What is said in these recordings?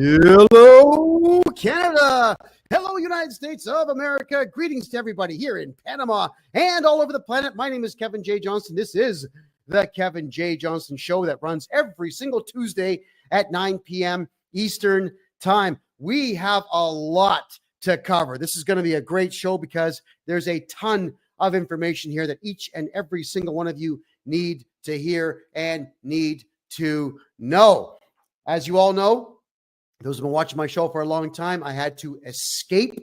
Hello, Canada. Hello, United States of America. Greetings to everybody here in Panama and all over the planet. My name is Kevin J. Johnston. This is the Kevin J. Johnston Show that runs every single Tuesday at 9 p.m. Eastern Time. We have a lot to cover. This is going to be a great show because there's a ton of information here that each and every single one of you need to hear and need to know. As you all know, those who have been watching my show for a long time, I had to escape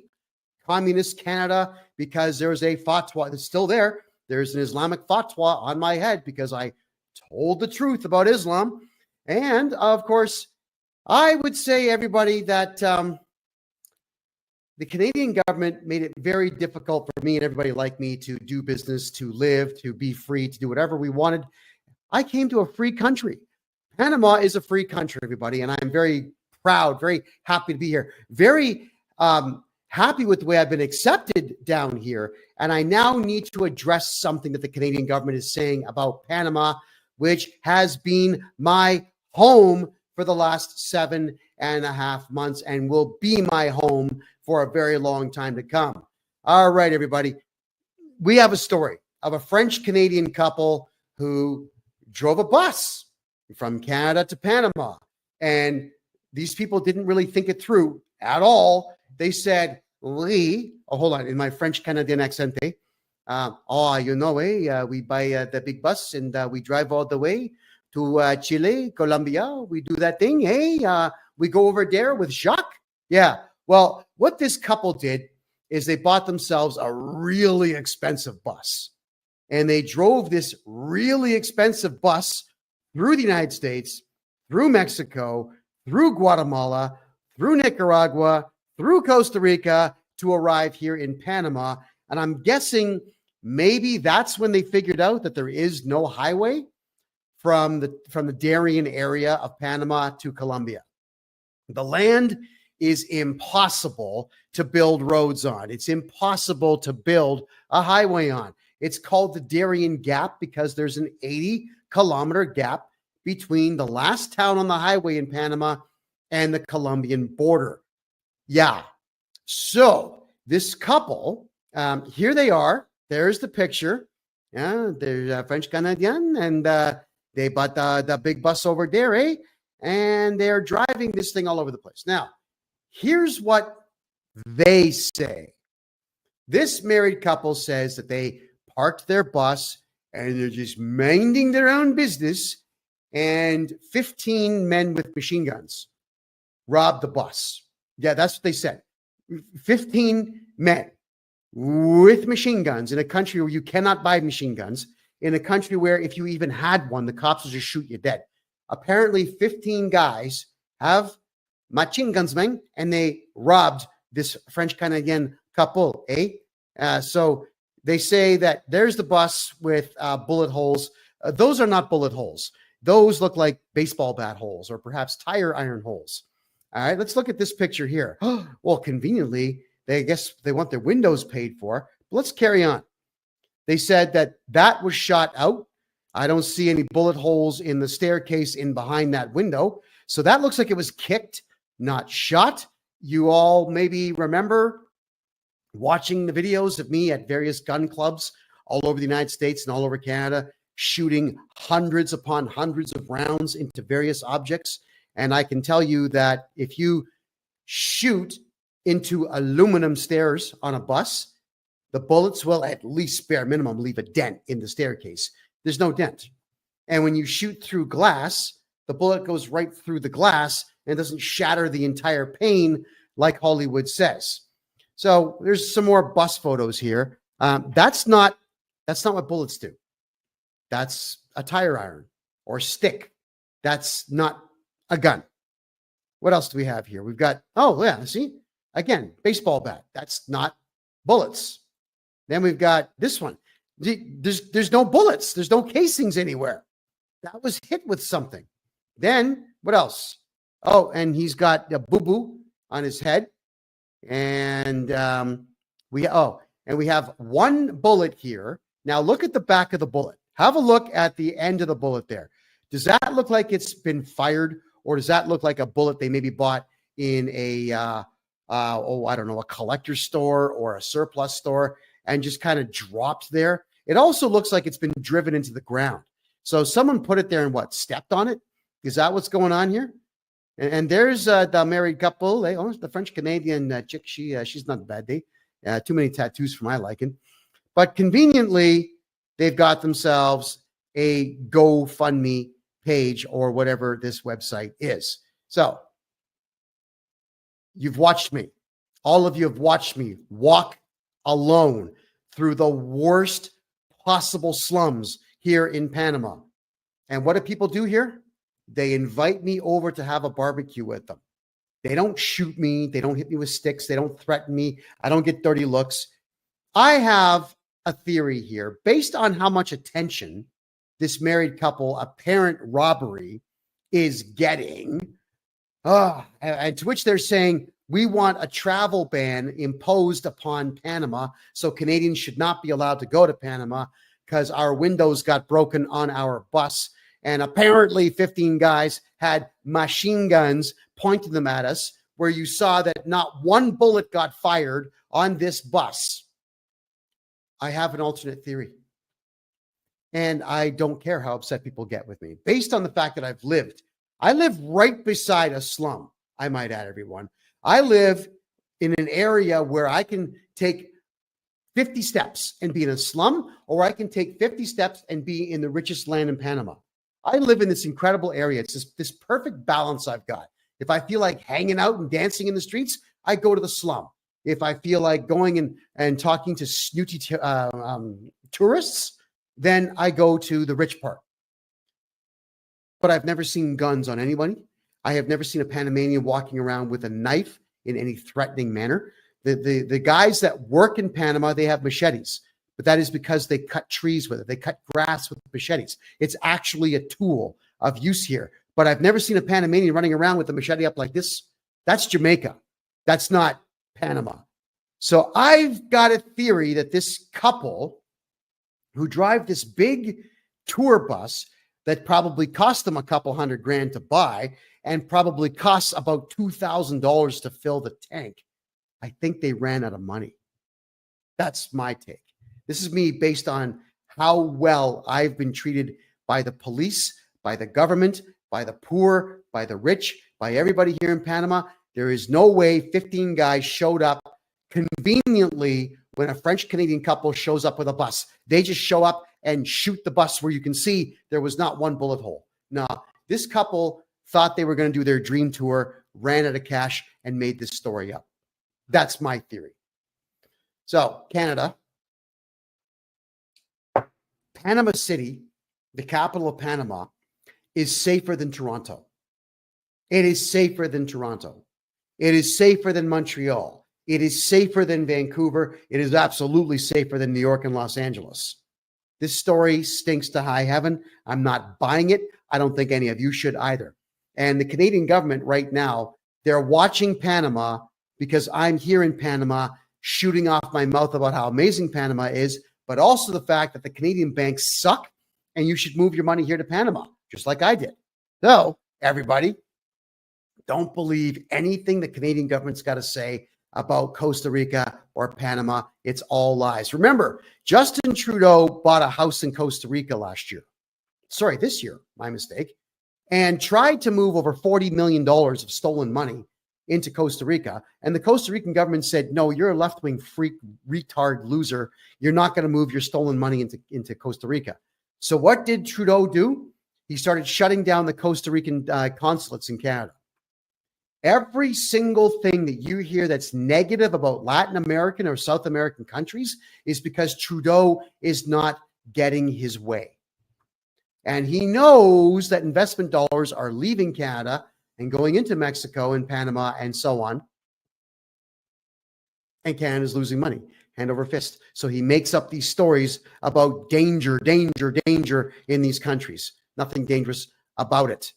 communist Canada because there's a fatwa that's still there. There's an Islamic fatwa on my head because I told the truth about Islam. And of course, I would say, everybody, that the Canadian government made it very difficult for me and everybody like me to do business, to live, to be free, to do whatever we wanted. I came to a free country. Panama is a free country, everybody, and I'm very proud, very happy to be here. Very happy with the way I've been accepted down here. And I now need to address something that the Canadian government is saying about Panama, which has been my home for the last 7.5 months and will be my home for a very long time to come. All right, everybody. We have a story of a French-Canadian couple who drove a bus from Canada to Panama. And these people didn't really think it through at all. They said, hold on, in my French-Canadian accent, we buy the big bus and we drive all the way to Chile, Colombia. We do that thing, we go over there with Jacques. Yeah, well, what this couple did is they bought themselves a really expensive bus. And they drove this really expensive bus through the United States, through Mexico, through Guatemala, through Nicaragua, through Costa Rica to arrive here in Panama. And I'm guessing maybe that's when they figured out that there is no highway from the Darien area of Panama to Colombia. The land is impossible to build roads on. It's impossible to build a highway on. It's called the Darien Gap because there's an 80-kilometer gap between the last town on the highway in Panama and the Colombian border. Yeah. So this couple, here they are. There's the picture. Yeah, they're French-Canadian, and they bought the big bus over there, and they're driving this thing all over the place. Now, here's what they say. This married couple says that they parked their bus and they're just minding their own business, and 15 men with machine guns robbed the bus. Yeah, that's what they said. 15 men with machine guns in a country where you cannot buy machine guns, in a country where if you even had one, the cops will just shoot you dead. Apparently, 15 guys have machine guns, man, and they robbed this French-Canadian couple, So they say that there's the bus with bullet holes. Those are not bullet holes. Those look like baseball bat holes or perhaps tire iron holes. All right, let's look at this picture here. Well, conveniently, I guess they want their windows paid for. But let's carry on. They said that was shot out. I don't see any bullet holes in the staircase in behind that window. So that looks like it was kicked, not shot. You all maybe remember watching the videos of me at various gun clubs all over the United States and all over Canada, shooting hundreds upon hundreds of rounds into various objects. And I can tell you that if you shoot into aluminum stairs on a bus, the bullets will at least bare minimum leave a dent in the staircase. There's no dent. And when you shoot through glass, the bullet goes right through the glass and doesn't shatter the entire pane like Hollywood says. So there's some more bus photos here. That's not what bullets do. That's a tire iron or stick. That's not a gun. What else do we have here? We've got, see? Again, baseball bat. That's not bullets. Then we've got this one. There's no bullets. There's no casings anywhere. That was hit with something. Then what else? Oh, and he's got a boo-boo on his head. And we have one bullet here. Now look at the back of the bullet. Have a look at the end of the bullet there. Does that look like it's been fired, or does that look like a bullet they maybe bought in a, I don't know, a collector store or a surplus store and just kind of dropped there. It also looks like it's been driven into the ground. So someone put it there and stepped on it? Is that what's going on here? And there's the married couple. The French-Canadian chick. She's not a bad day. Too many tattoos for my liking. But conveniently, they've got themselves a GoFundMe page or whatever this website is. So you've watched me. All of you have watched me walk alone through the worst possible slums here in Panama. And what do people do here? They invite me over to have a barbecue with them. They don't shoot me. They don't hit me with sticks. They don't threaten me. I don't get dirty looks. I have a theory here based on how much attention this married couple apparent robbery is getting. And to which they're saying, we want a travel ban imposed upon Panama, so Canadians should not be allowed to go to Panama because our windows got broken on our bus. And apparently 15 guys had machine guns pointing them at us, where you saw that not one bullet got fired on this bus. I have an alternate theory. And I don't care how upset people get with me. Based on the fact that I live right beside a slum, I might add, everyone. I live in an area where I can take 50 steps and be in a slum, or I can take 50 steps and be in the richest land in Panama. I live in this incredible area. It's this perfect balance I've got. If I feel like hanging out and dancing in the streets, I go to the slum. If I feel like going and talking to snooty tourists, then I go to the rich part. But I've never seen guns on anybody. I have never seen a Panamanian walking around with a knife in any threatening manner. The guys that work in Panama, they have machetes, but that is because they cut trees with it. They cut grass with machetes. It's actually a tool of use here. But I've never seen a Panamanian running around with a machete up like this. That's Jamaica. That's not Panama. So I've got a theory that this couple who drive this big tour bus that probably cost them a couple $100,000 to buy and probably costs about $2,000 to fill the tank, I think they ran out of money. That's my take. This is me based on how well I've been treated by the police, by the government, by the poor, by the rich, by everybody here in Panama. There is no way 15 guys showed up conveniently when a French-Canadian couple shows up with a bus. They just show up and shoot the bus where you can see there was not one bullet hole. No, this couple thought they were going to do their dream tour, ran out of cash, and made this story up. That's my theory. So, Canada, Panama City, the capital of Panama, is safer than Toronto. It is safer than Toronto. It is safer than Montreal. It is safer than Vancouver. It is absolutely safer than New York and Los Angeles. This story stinks to high heaven. I'm not buying it. I don't think any of you should either. And the Canadian government right now, they're watching Panama because I'm here in Panama shooting off my mouth about how amazing Panama is, but also the fact that the Canadian banks suck and you should move your money here to Panama, just like I did. So, everybody, don't believe anything the Canadian government's got to say about Costa Rica or Panama. It's all lies. Remember, Justin Trudeau bought a house in Costa Rica this year, my mistake, and tried to move over $40 million of stolen money into Costa Rica. And the Costa Rican government said, no, you're a left-wing freak, retard, loser. You're not going to move your stolen money into Costa Rica. So what did Trudeau do? He started shutting down the Costa Rican consulates in Canada. Every single thing that you hear that's negative about Latin American or South American countries is because Trudeau is not getting his way. And he knows that investment dollars are leaving Canada and going into Mexico and Panama and so on. And Canada's losing money, hand over fist. So he makes up these stories about danger, danger, danger in these countries. Nothing dangerous about it.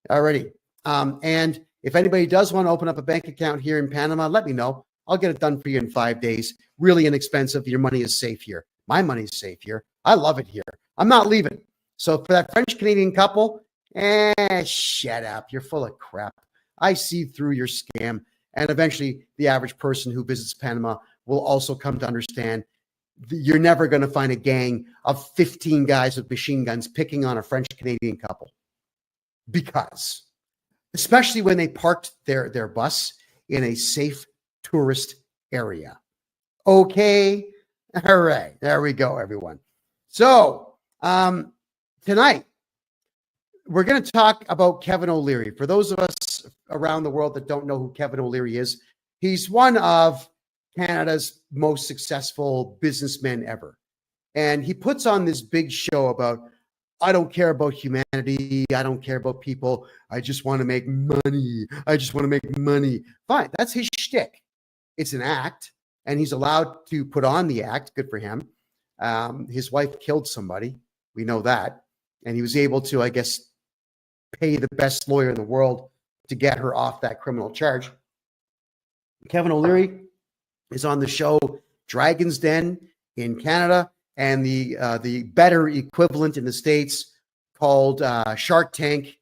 Alrighty. And if anybody does want to open up a bank account here in Panama, let me know. I'll get it done for you in 5 days. Really inexpensive. Your money is safe here. My money is safe here. I love it here. I'm not leaving. So for that French-Canadian couple, shut up. You're full of crap. I see through your scam. And eventually, the average person who visits Panama will also come to understand you're never going to find a gang of 15 guys with machine guns picking on a French-Canadian couple. Because, especially when they parked their bus in a safe tourist area. Okay. All right. There we go, everyone. So, tonight, we're going to talk about Kevin O'Leary. For those of us around the world that don't know who Kevin O'Leary is, he's one of Canada's most successful businessmen ever. And he puts on this big show about, I don't care about humanity. I don't care about people. I just want to make money. I just want to make money. Fine. That's his shtick. It's an act, and he's allowed to put on the act. Good for him. His wife killed somebody. We know that. And he was able to, I guess, pay the best lawyer in the world to get her off that criminal charge. Kevin O'Leary is on the show Dragon's Den in Canada, and the better equivalent in the States called Shark Tank.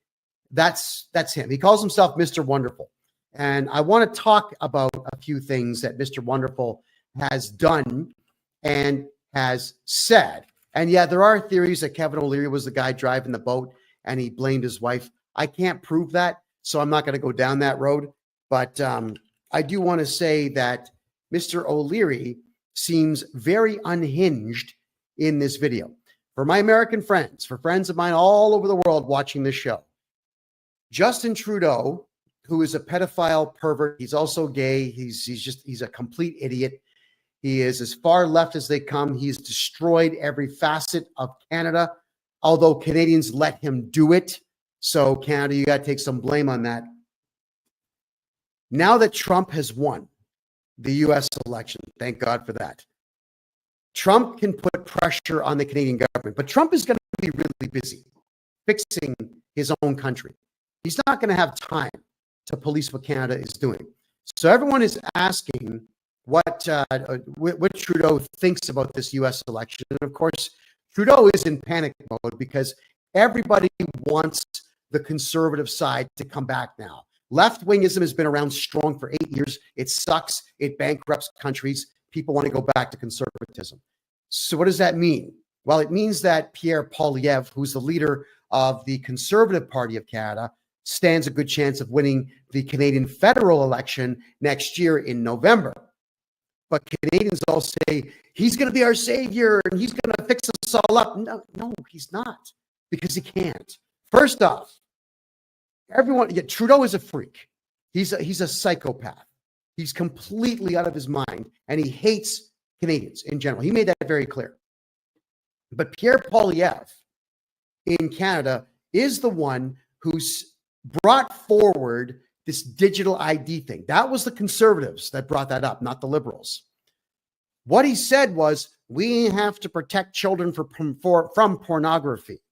That's him. He calls himself Mr. Wonderful. And I want to talk about a few things that Mr. Wonderful has done and has said. And yeah, there are theories that Kevin O'Leary was the guy driving the boat and he blamed his wife. I can't prove that, so I'm not going to go down that road. But I do want to say that Mr. O'Leary seems very unhinged in this video. For my American friends, for friends of mine all over the world watching this show, Justin Trudeau, who is a pedophile pervert, he's also gay, he's a complete idiot. He is as far left as they come. He's destroyed every facet of Canada, although Canadians let him do it. So Canada, you got to take some blame on that. Now that Trump has won the U.S. election, thank God for that, Trump can put pressure on the Canadian government. But Trump is going to be really busy fixing his own country. He's not going to have time to police what Canada is doing. So everyone is asking what Trudeau thinks about this U.S. election. And of course, Trudeau is in panic mode because everybody wants the conservative side to come back now. Left-wingism has been around strong for 8 years. It sucks. It bankrupts countries. People want to go back to conservatism. So what does that mean? Well, it means that Pierre Poilievre, who's the leader of the Conservative Party of Canada, stands a good chance of winning the Canadian federal election next year in November. But Canadians all say, he's going to be our savior and he's going to fix us all up. No, he's not, because he can't. First off, Trudeau is a freak. He's a psychopath. He's completely out of his mind, and he hates Canadians in general. He made that very clear. But Pierre Poilievre in Canada is the one who's brought forward this digital ID thing. That was the conservatives that brought that up, not the liberals. What he said was, we have to protect children from pornography.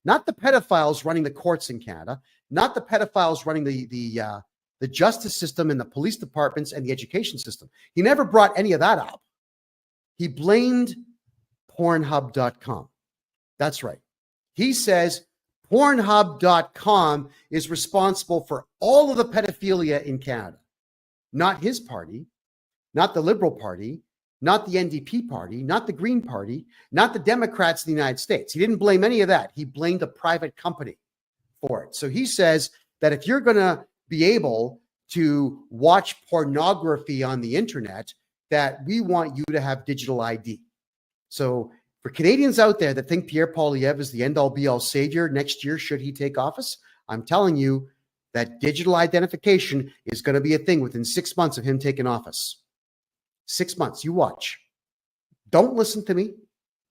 Not the pedophiles running the courts in Canada, not the pedophiles running the justice system and the police departments and the education system. He never brought any of that up. He blamed Pornhub.com. That's right. He says Pornhub.com is responsible for all of the pedophilia in Canada. Not his party, not the Liberal Party, not the NDP Party, not the Green Party, not the Democrats in the United States. He didn't blame any of that. He blamed a private company for it. So he says that if you're going to be able to watch pornography on the internet, that we want you to have digital ID. So for Canadians out there that think Pierre Poilievre is the end-all be-all savior next year, should he take office, I'm telling you that digital identification is going to be a thing within 6 months of him taking office. 6 months. You watch. Don't listen to me.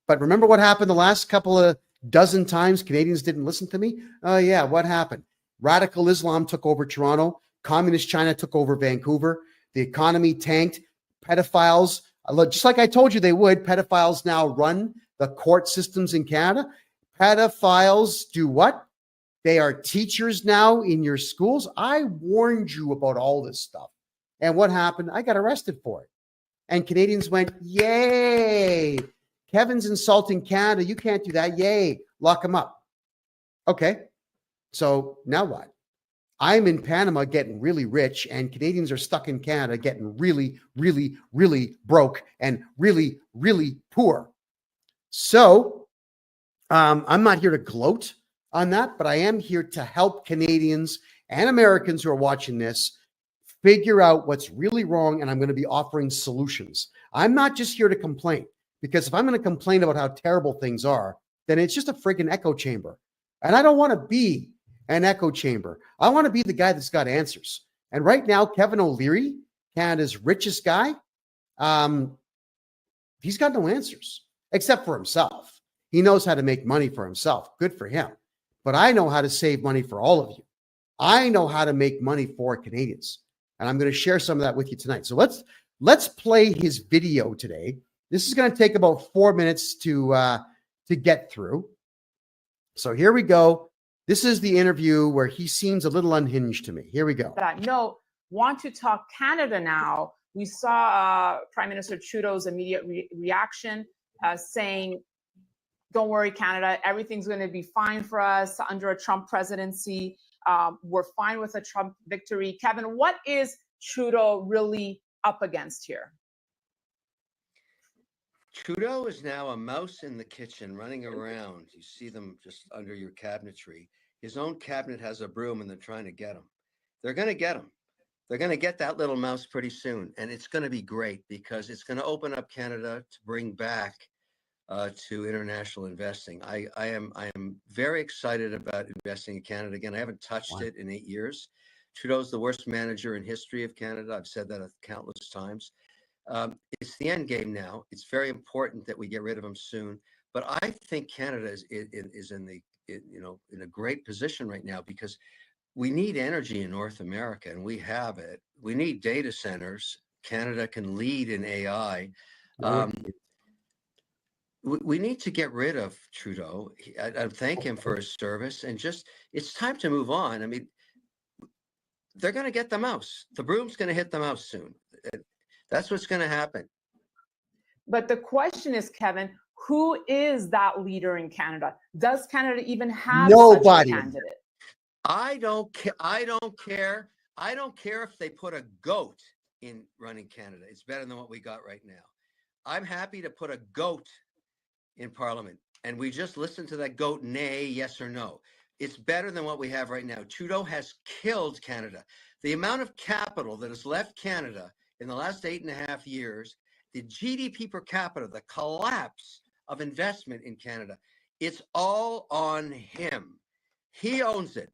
But remember what happened the last couple of dozen times Canadians didn't listen to me? Oh, yeah. What happened? Radical Islam took over Toronto. Communist China took over Vancouver. The economy tanked. Pedophiles, just like I told you they would, pedophiles now run the court systems in Canada. Pedophiles do what? They are teachers now in your schools. I warned you about all this stuff. And what happened? I got arrested for it. And Canadians went, yay. Kevin's insulting Canada. You can't do that. Yay. Lock him up. Okay. So now what? I'm in Panama getting really rich, and Canadians are stuck in Canada getting really, really, really broke and really, really poor. So I'm not here to gloat on that, but I am here to help Canadians and Americans who are watching this figure out what's really wrong, and I'm going to be offering solutions. I'm not just here to complain, because if I'm going to complain about how terrible things are, then it's just a friggin' echo chamber. And I don't want to be an echo chamber. I want to be the guy that's got answers. And right now, Kevin O'Leary, Canada's richest guy, he's got no answers except for himself. He knows how to make money for himself. Good for him. But I know how to save money for all of you. I know how to make money for Canadians. And I'm going to share some of that with you tonight. So let's play his video today. This is going to take about 4 minutes to get through. So here we go. This is the interview where he seems a little unhinged to me. Here we go. No, want to talk Canada now. We saw Prime Minister Trudeau's immediate reaction saying, don't worry, Canada, everything's going to be fine for us under a Trump presidency. We're fine with a Trump victory. Kevin, what is Trudeau really up against here? Trudeau is now a mouse in the kitchen running around. You see them just under your cabinetry. His own cabinet has a broom and they're trying to get him. They're going to get him. They're going to get that little mouse pretty soon. And it's going to be great because it's going to open up Canada to bring back to international investing. I am very excited about investing in Canada again. I haven't touched it in 8 years. Trudeau's the worst manager in history of Canada. I've said that countless times. It's the end game now. It's very important that we get rid of him soon. But I think Canada is in a great position right now because we need energy in North America, and we have it. We need data centers. Canada can lead in AI. We need to get rid of Trudeau. I thank him for his service, and it's time to move on. I mean, they're going to get the mouse. The broom's going to hit the mouse soon. That's what's going to happen. But the question is, Kevin, who is that leader in Canada? Does Canada even have nobody? Such a candidate? I don't care. I don't care. I don't care if they put a goat in running Canada. It's better than what we got right now. I'm happy to put a goat in Parliament, and we just listen to that goat nay, yes or no. It's better than what we have right now. Trudeau has killed Canada. The amount of capital that has left Canada in the last 8.5 years, the GDP per capita, the collapse of investment in Canada, it's all on him. He owns it.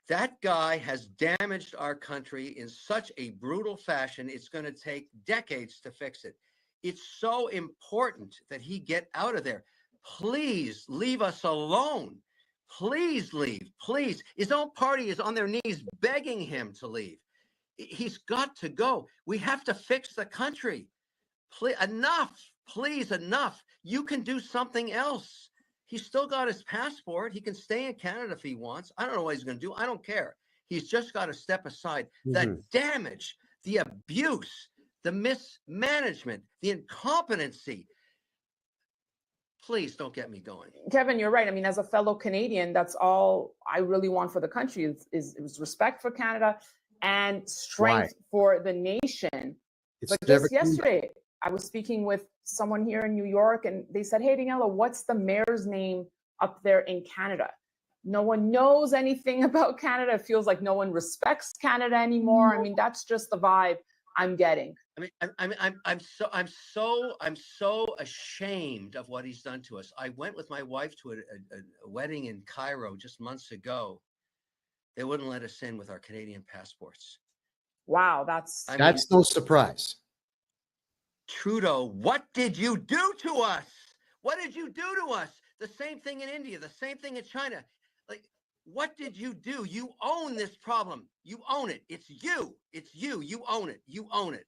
That guy has damaged our country in such a brutal fashion, it's going to take decades to fix it. It's so important that he get out of there. Please leave us alone. Please leave. Please. His own party is on their knees begging him to leave. He's got to go. We have to fix the country. Please, enough. Please, enough. You can do something else. He's still got his passport. He can stay in Canada if he wants. I don't know what he's going to do. I don't care. He's just got to step aside. The damage, the abuse, the mismanagement, the incompetency. Please don't get me going. Kevin, you're right. I mean, as a fellow Canadian, that's all I really want for the country is respect for Canada and strength for the nation. But just yesterday, I was speaking with someone here in New York, and they said, hey, Daniela, what's the mayor's name up there in Canada? No one knows anything about Canada. It feels like no one respects Canada anymore. I mean, that's just the vibe I'm getting. I'm so ashamed of what he's done to us. I went with my wife to a wedding in Cairo just months ago. They wouldn't let us in with our Canadian passports. Wow, that's no surprise. Trudeau, what did you do to us? What did you do to us? The same thing in India, the same thing in China. Like, what did you do? You own this problem. You own it. It's you. It's you. You own it. You own it.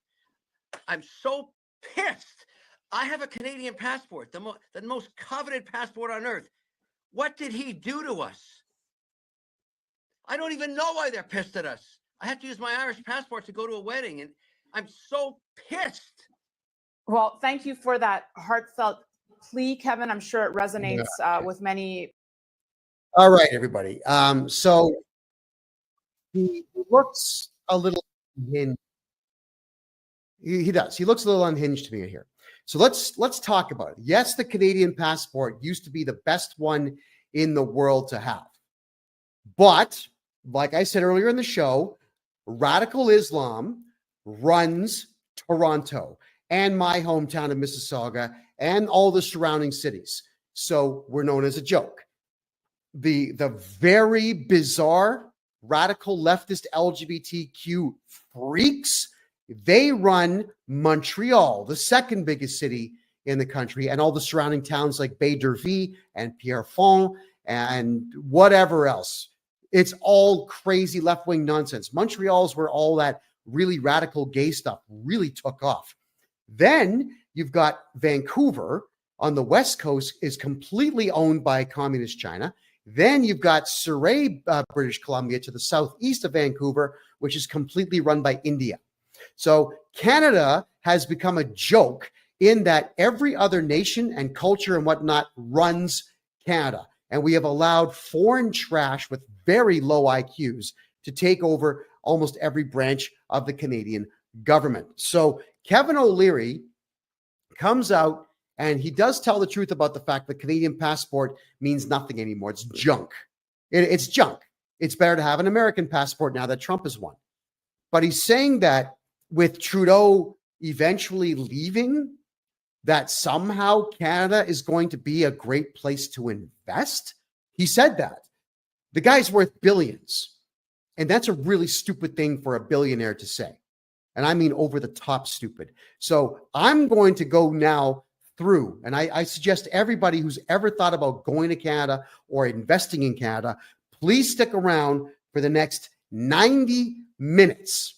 I'm so pissed. I have a Canadian passport, the most coveted passport on earth. What did he do to us? I don't even know why they're pissed at us. I have to use my Irish passport to go to a wedding, and I'm so pissed. Well, thank you for that heartfelt plea, Kevin. I'm sure it resonates with many. All right, everybody. So he looks a little unhinged. He does. He looks a little unhinged to me here. So let's talk about it. Yes, the Canadian passport used to be the best one in the world to have. But like I said earlier in the show, radical Islam runs Toronto and my hometown of Mississauga and all the surrounding cities. So we're known as a joke. The very bizarre radical leftist LGBTQ freaks, they run Montreal, the second biggest city in the country, and all the surrounding towns like Baie-d'Urville and Pierrefonds and whatever else. It's all crazy left-wing nonsense. Montreal's where all that really radical gay stuff really took off. Then you've got Vancouver on the West Coast is completely owned by communist China. Then you've got Surrey, British Columbia to the southeast of Vancouver, which is completely run by India. So Canada has become a joke in that every other nation and culture and whatnot runs Canada. And we have allowed foreign trash with very low IQs to take over almost every branch of the Canadian government. So Kevin O'Leary comes out and he does tell the truth about the fact that Canadian passport means nothing anymore. It's junk. It's junk. It's better to have an American passport now that Trump has won. But he's saying that with Trudeau eventually leaving, that somehow Canada is going to be a great place to invest. He said that. The guy's worth billions. And that's a really stupid thing for a billionaire to say. And I mean over the top stupid. So I'm going to go now through, and I suggest everybody who's ever thought about going to Canada or investing in Canada, please stick around for the next 90 minutes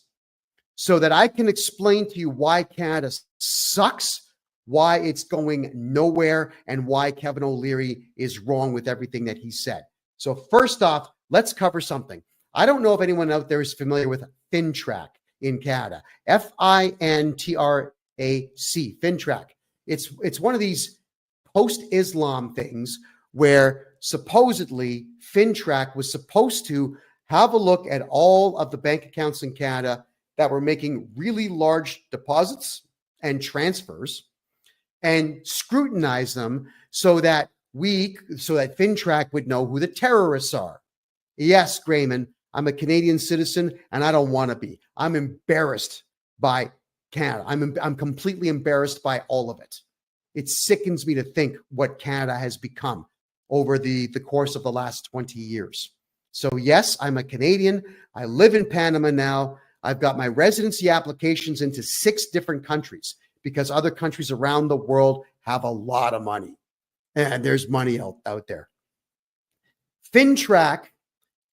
so that I can explain to you why Canada sucks, why it's going nowhere, and why Kevin O'Leary is wrong with everything that he said. So first off, let's cover something. I don't know if anyone out there is familiar with FinTrack in Canada. FINTRAC, FinTrack. It's one of these post-Islam things where supposedly FinTrack was supposed to have a look at all of the bank accounts in Canada that were making really large deposits and transfers and scrutinize them so that FinTrack would know who the terrorists are. Yes, Grayman, I'm a Canadian citizen and I don't want to be. I'm embarrassed by Canada. I'm completely embarrassed by all of it. It sickens me to think what Canada has become over the course of the last 20 years. So yes, I'm a Canadian. I live in Panama now. I've got my residency applications into 6 different countries because other countries around the world have a lot of money. And there's money out there. FinTrack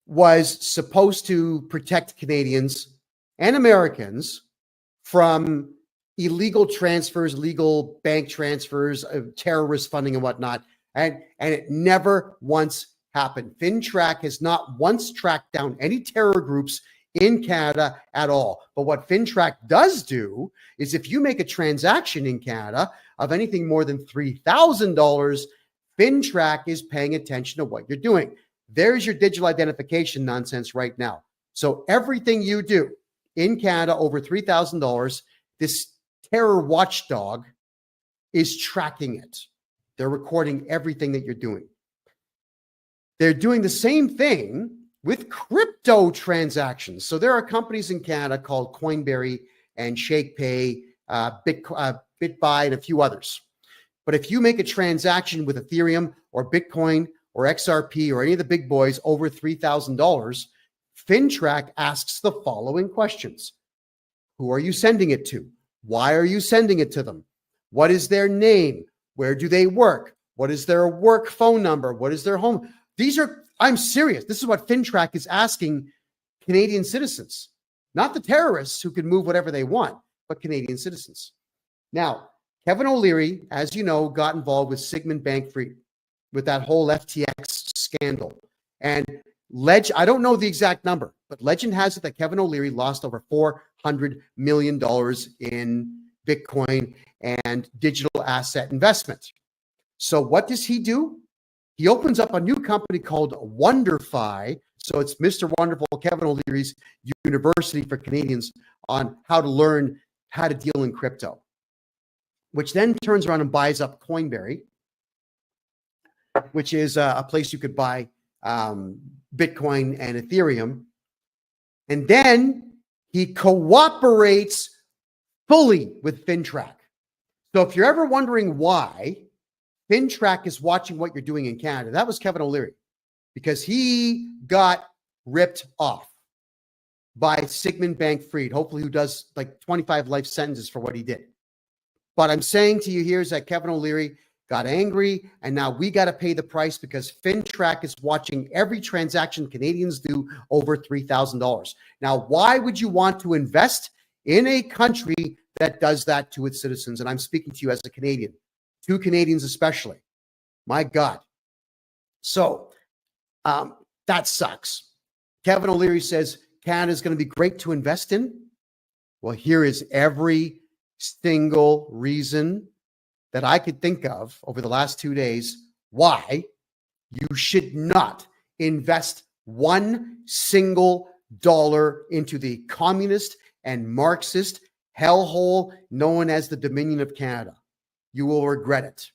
was supposed to protect Canadians and Americans from illegal transfers, legal bank transfers, terrorist funding and whatnot. And it never once happened. FinTrack has not once tracked down any terror groups in Canada at all. But what FinTrack does do is if you make a transaction in Canada of anything more than $3,000, FinTrack is paying attention to what you're doing. There's your digital identification nonsense right now. So everything you do in Canada over $3,000, this terror watchdog is tracking it. They're recording everything that you're doing. They're doing the same thing with crypto transactions. So there are companies in Canada called Coinberry and ShakePay, BitBuy, and a few others. But if you make a transaction with Ethereum or Bitcoin or XRP or any of the big boys over $3,000, FinTrack asks the following questions. Who are you sending it to? Why are you sending it to them? What is their name? Where do they work? What is their work phone number? What is their home? I'm serious. This is what FinTrack is asking Canadian citizens, not the terrorists who can move whatever they want, but Canadian citizens. Now, Kevin O'Leary, as you know, got involved with Sigmund Bankfried with that whole FTX scandal. And I don't know the exact number, but legend has it that Kevin O'Leary lost over $400 million in Bitcoin and digital asset investment. So what does he do? He opens up a new company called Wonderfy. So it's Mr. Wonderful, Kevin O'Leary's university for Canadians on how to learn how to deal in crypto, which then turns around and buys up Coinberry, which is a place you could buy Bitcoin and Ethereum. And then he cooperates fully with FinTrack. So if you're ever wondering why FinTrack is watching what you're doing in Canada, that was Kevin O'Leary, because he got ripped off by Sigmund Bankfried, hopefully who does like 25 life sentences for what he did. But I'm saying to you here is that Kevin O'Leary got angry, and now we got to pay the price because FinTrack is watching every transaction Canadians do over $3,000. Now, why would you want to invest in a country that does that to its citizens? And I'm speaking to you as a Canadian, to Canadians especially. My God. So that sucks. Kevin O'Leary says Canada is going to be great to invest in. Well, here is every single reason that I could think of over the last 2 days why you should not invest one single dollar into the communist and Marxist hellhole known as the Dominion of Canada. You will regret it.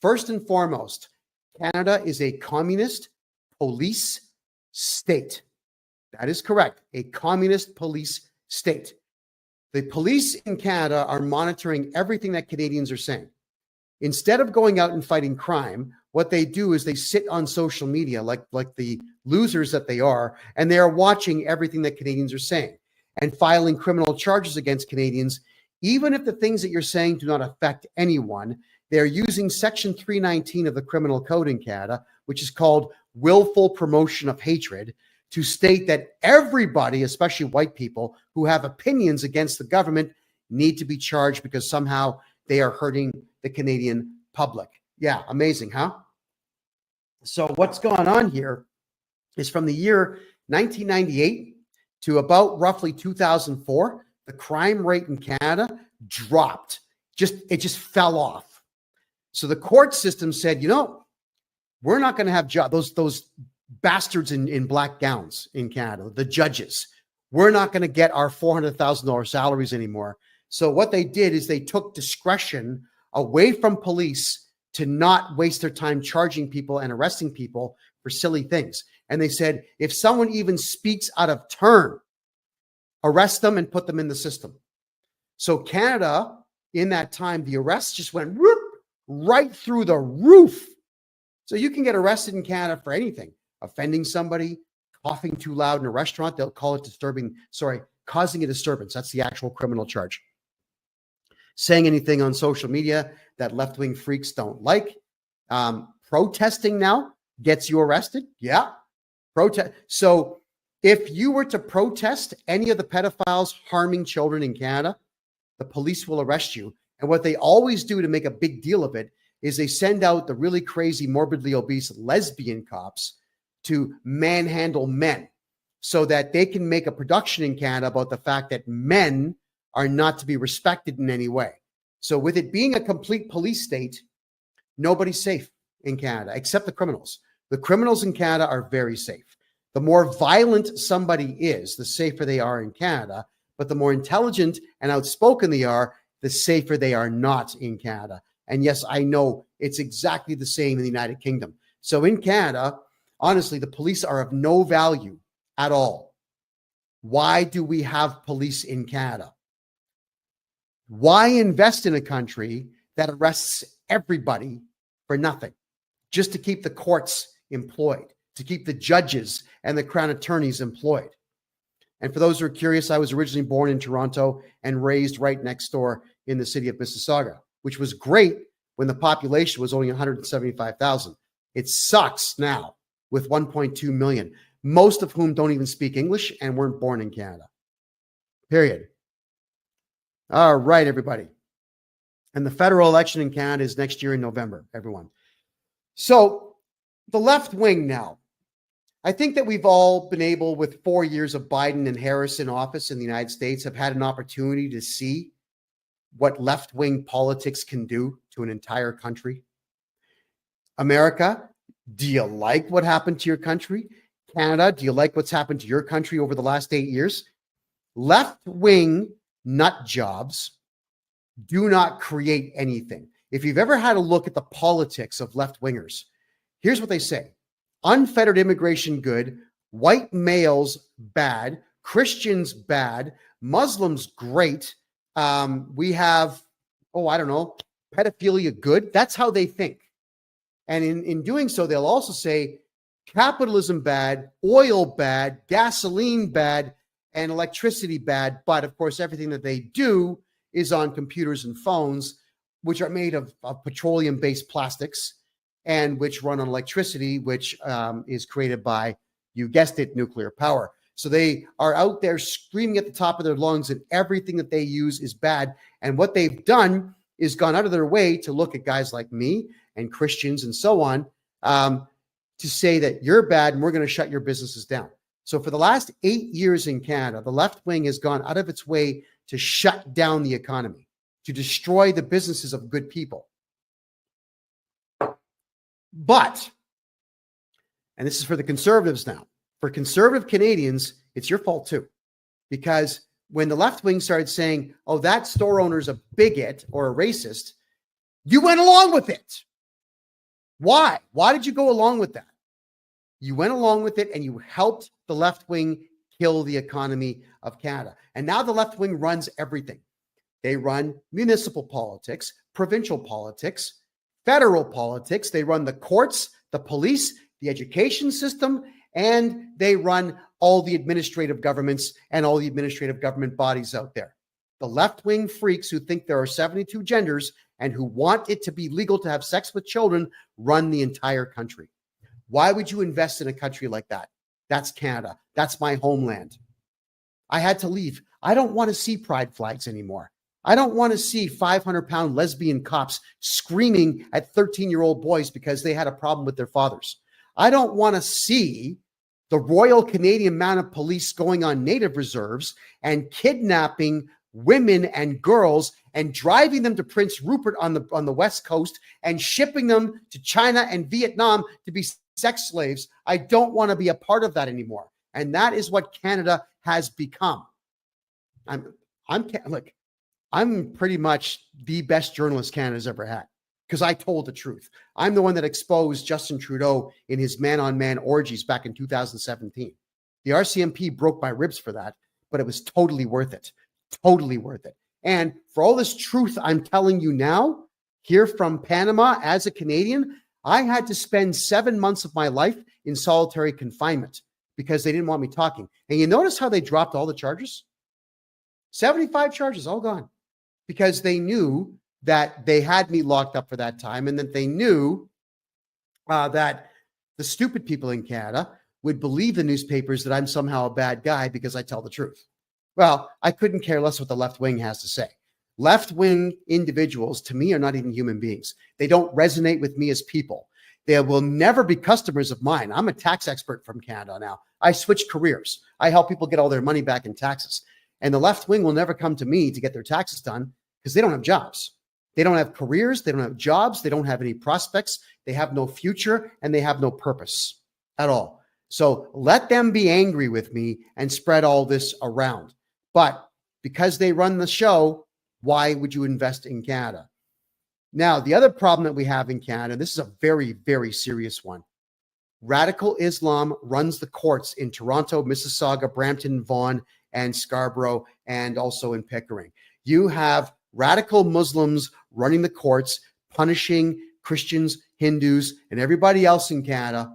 First and foremost, Canada is a communist police state. That is correct. A communist police state. The police in Canada are monitoring everything that Canadians are saying. Instead of going out and fighting crime, what they do is they sit on social media like the losers that they are, and they are watching everything that Canadians are saying and filing criminal charges against Canadians, even if the things that you're saying do not affect anyone. They're using Section 319 of the Criminal Code in Canada, which is called willful promotion of hatred, to state that everybody, especially white people who have opinions against the government, need to be charged because somehow they are hurting the Canadian public. Yeah, amazing, huh? So what's going on here is from the year 1998 to about roughly 2004, the crime rate in Canada dropped. It just fell off. So the court system said, we're not going to have those bastards in black gowns in Canada, the judges. We're not going to get our $400,000 salaries anymore. So what they did is they took discretion away from police to not waste their time charging people and arresting people for silly things. And they said, if someone even speaks out of turn, arrest them and put them in the system. So Canada, in that time, the arrests just went right through the roof. So you can get arrested in Canada for anything. Offending somebody, coughing too loud in a restaurant, they'll call it causing a disturbance. That's the actual criminal charge. Saying anything on social media that left-wing freaks don't like. Protesting now gets you arrested. Yeah. Protest. So if you were to protest any of the pedophiles harming children in Canada, the police will arrest you. And what they always do to make a big deal of it is they send out the really crazy, morbidly obese lesbian cops to manhandle men so that they can make a production in Canada about the fact that men are not to be respected in any way. So with it being a complete police state, nobody's safe in Canada except the criminals. The criminals in Canada are very safe. The more violent somebody is, the safer they are in Canada, but the more intelligent and outspoken they are, the safer they are not in Canada. And yes, I know it's exactly the same in the United Kingdom. So in Canada, honestly, the police are of no value at all. Why do we have police in Canada? Why invest in a country that arrests everybody for nothing? Just to keep the courts employed, to keep the judges and the crown attorneys employed. And for those who are curious, I was originally born in Toronto and raised right next door in the city of Mississauga, which was great when the population was only 175,000. It sucks now with 1.2 million, most of whom don't even speak English and weren't born in Canada. Period. All right, everybody. And the federal election in Canada is next year in November, everyone. So the left wing now. I think that we've all been able, with 4 years of Biden and Harris in office in the United States, have had an opportunity to see what left-wing politics can do to an entire country. America, Do you like what happened to your country? Canada, do you like what's happened to your country over the last 8 years? Left-wing nut jobs do not create anything. If you've ever had a look at the politics of left-wingers, here's what they say. Unfettered immigration good, white males bad, Christians bad, Muslims great. We have, pedophilia good. That's how they think. And in doing so, they'll also say capitalism bad, oil bad, gasoline bad, and electricity bad. But of course, everything that they do is on computers and phones, which are made of petroleum-based plastics and which run on electricity, which is created by, you guessed it, nuclear power. So they are out there screaming at the top of their lungs that everything that they use is bad. And what they've done is gone out of their way to look at guys like me and Christians and so on, to say that you're bad and we're going to shut your businesses down. So for the last 8 years in Canada, the left wing has gone out of its way to shut down the economy, to destroy the businesses of good people. But, and this is for the conservatives now, for conservative Canadians, it's your fault too. Because when the left wing started saying, oh, that store owner's a bigot or a racist, you went along with it. Why? Why did you go along with that? You went along with it and you helped the left wing kill the economy of Canada. And now the left wing runs everything. They run municipal politics, provincial politics, federal politics. They run the courts, the police, the education system, and they run all the administrative governments and all the administrative government bodies out there. The left-wing freaks who think there are 72 genders and who want it to be legal to have sex with children run the entire country. Why would you invest in a country like that? That's Canada. That's my homeland. I had to leave. I don't want to see pride flags anymore. I don't want to see 500-pound lesbian cops screaming at 13-year-old boys because they had a problem with their fathers. I don't want to see the Royal Canadian Mounted Police going on native reserves and kidnapping women and girls and driving them to Prince Rupert on the West Coast and shipping them to China and Vietnam to be sex slaves. I don't want to be a part of that anymore. And that is what Canada has become. I'm pretty much the best journalist Canada's ever had because I told the truth. I'm the one that exposed Justin Trudeau in his man-on-man orgies back in 2017. The RCMP broke my ribs for that, but it was totally worth it. Totally worth it. And for all this truth I'm telling you now, here from Panama as a Canadian, I had to spend 7 months of my life in solitary confinement because they didn't want me talking. And you notice how they dropped all the charges? 75 charges, all gone. Because they knew that they had me locked up for that time and that they knew that the stupid people in Canada would believe the newspapers that I'm somehow a bad guy because I tell the truth. Well, I couldn't care less what the left wing has to say. Left-wing individuals, to me, are not even human beings. They don't resonate with me as people. They will never be customers of mine. I'm a tax expert from Canada now. I switched careers. I help people get all their money back in taxes. And the left wing will never come to me to get their taxes done because they don't have jobs. They don't have careers. They don't have jobs. They don't have any prospects. They have no future and they have no purpose at all. So let them be angry with me and spread all this around. But because they run the show, why would you invest in Canada? Now, the other problem that we have in Canada, this is a very, very serious one. Radical Islam runs the courts in Toronto, Mississauga, Brampton, Vaughan, and Scarborough, and also in Pickering. You have radical Muslims running the courts, punishing Christians, Hindus, and everybody else in Canada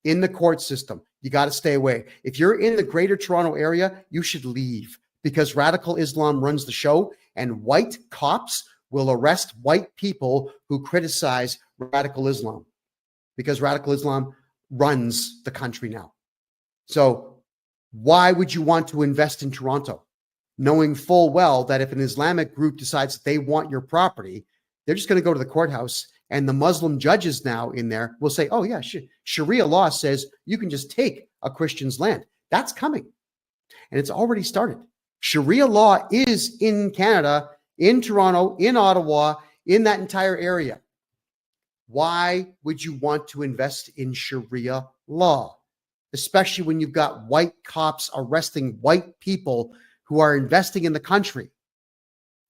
in the court system. You got to stay away. If you're in the greater Toronto area, you should leave because radical Islam runs the show and white cops will arrest white people who criticize radical Islam because radical Islam runs the country now. So why would you want to invest in Toronto, knowing full well that if an Islamic group decides that they want your property, they're just going to go to the courthouse and the Muslim judges now in there will say, oh yeah, Sharia law says you can just take a Christian's land. That's coming. And it's already started. Sharia law is in Canada, in Toronto, in Ottawa, in that entire area. Why would you want to invest in Sharia law, especially when you've got white cops arresting white people who are investing in the country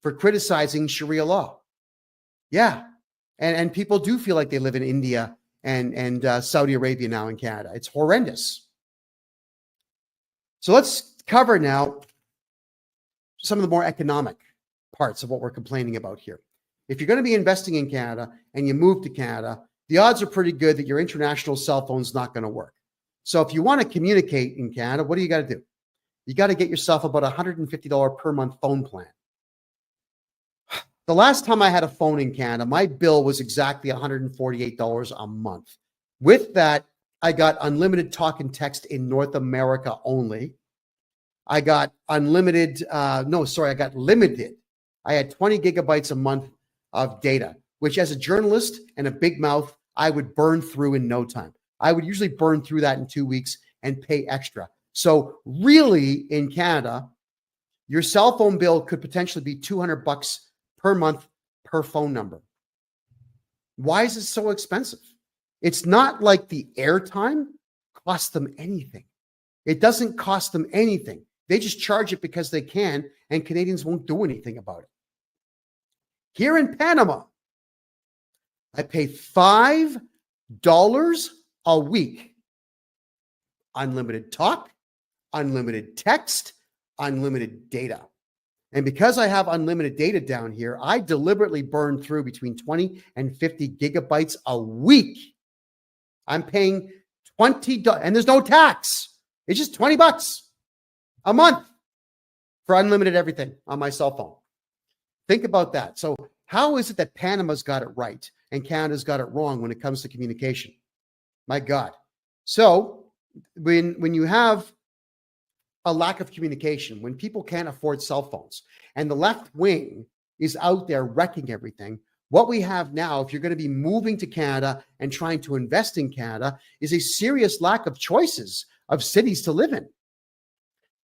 for criticizing Sharia law? Yeah. And people do feel like they live in India and Saudi Arabia now in Canada. It's horrendous. So let's cover now some of the more economic parts of what we're complaining about here. If you're going to be investing in Canada and you move to Canada, the odds are pretty good that your international cell phone's not going to work. So if you want to communicate in Canada, what do you got to do? You got to get yourself about $150 per month phone plan. The last time I had a phone in Canada, my bill was exactly $148 a month. With that, I got unlimited talk and text in North America only. I got I got limited. I had 20 gigabytes a month of data, which as a journalist and a big mouth, I would burn through in no time. I would usually burn through that in 2 weeks and pay extra. So really in Canada, your cell phone bill could potentially be $200 per month per phone number. Why is it so expensive? It's not like the airtime costs them anything. It doesn't cost them anything. They just charge it because they can, and Canadians won't do anything about it. Here in Panama, I pay $5 a week. Unlimited talk, unlimited text, unlimited data. And because I have unlimited data down here, I deliberately burn through between 20 and 50 gigabytes a week. I'm paying $20, and there's no tax. It's just $20 a month for unlimited everything on my cell phone. Think about that. So how is it that Panama's got it right and Canada's got it wrong when it comes to communication? My God. So when you have a lack of communication, when people can't afford cell phones and the left wing is out there wrecking everything, what we have now, if you're going to be moving to Canada and trying to invest in Canada, is a serious lack of choices of cities to live in.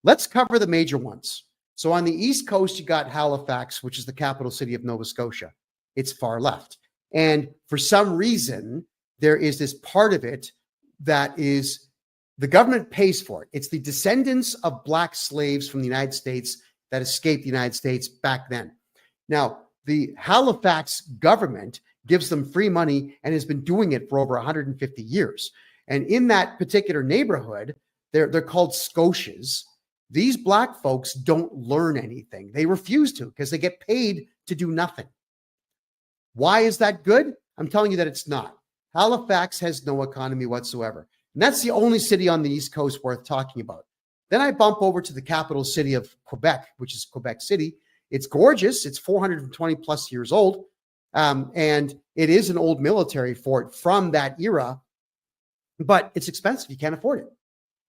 Let's cover the major ones. So on the East Coast, you got Halifax, which is the capital city of Nova Scotia. It's far left. And for some reason, there is this part of it that is the government pays for it. It's the descendants of black slaves from the United States that escaped the United States back then. Now, the Halifax government gives them free money and has been doing it for over 150 years. And in that particular neighborhood, they're called Scotias. These black folks don't learn anything. They refuse to because they get paid to do nothing. Why is that good? I'm telling you that it's not. Halifax has no economy whatsoever. And that's the only city on the East Coast worth talking about. Then I bump over to the capital city of Quebec, which is Quebec City. It's gorgeous. It's 420 plus years old. And it is an old military fort from that era, but it's expensive. You can't afford it.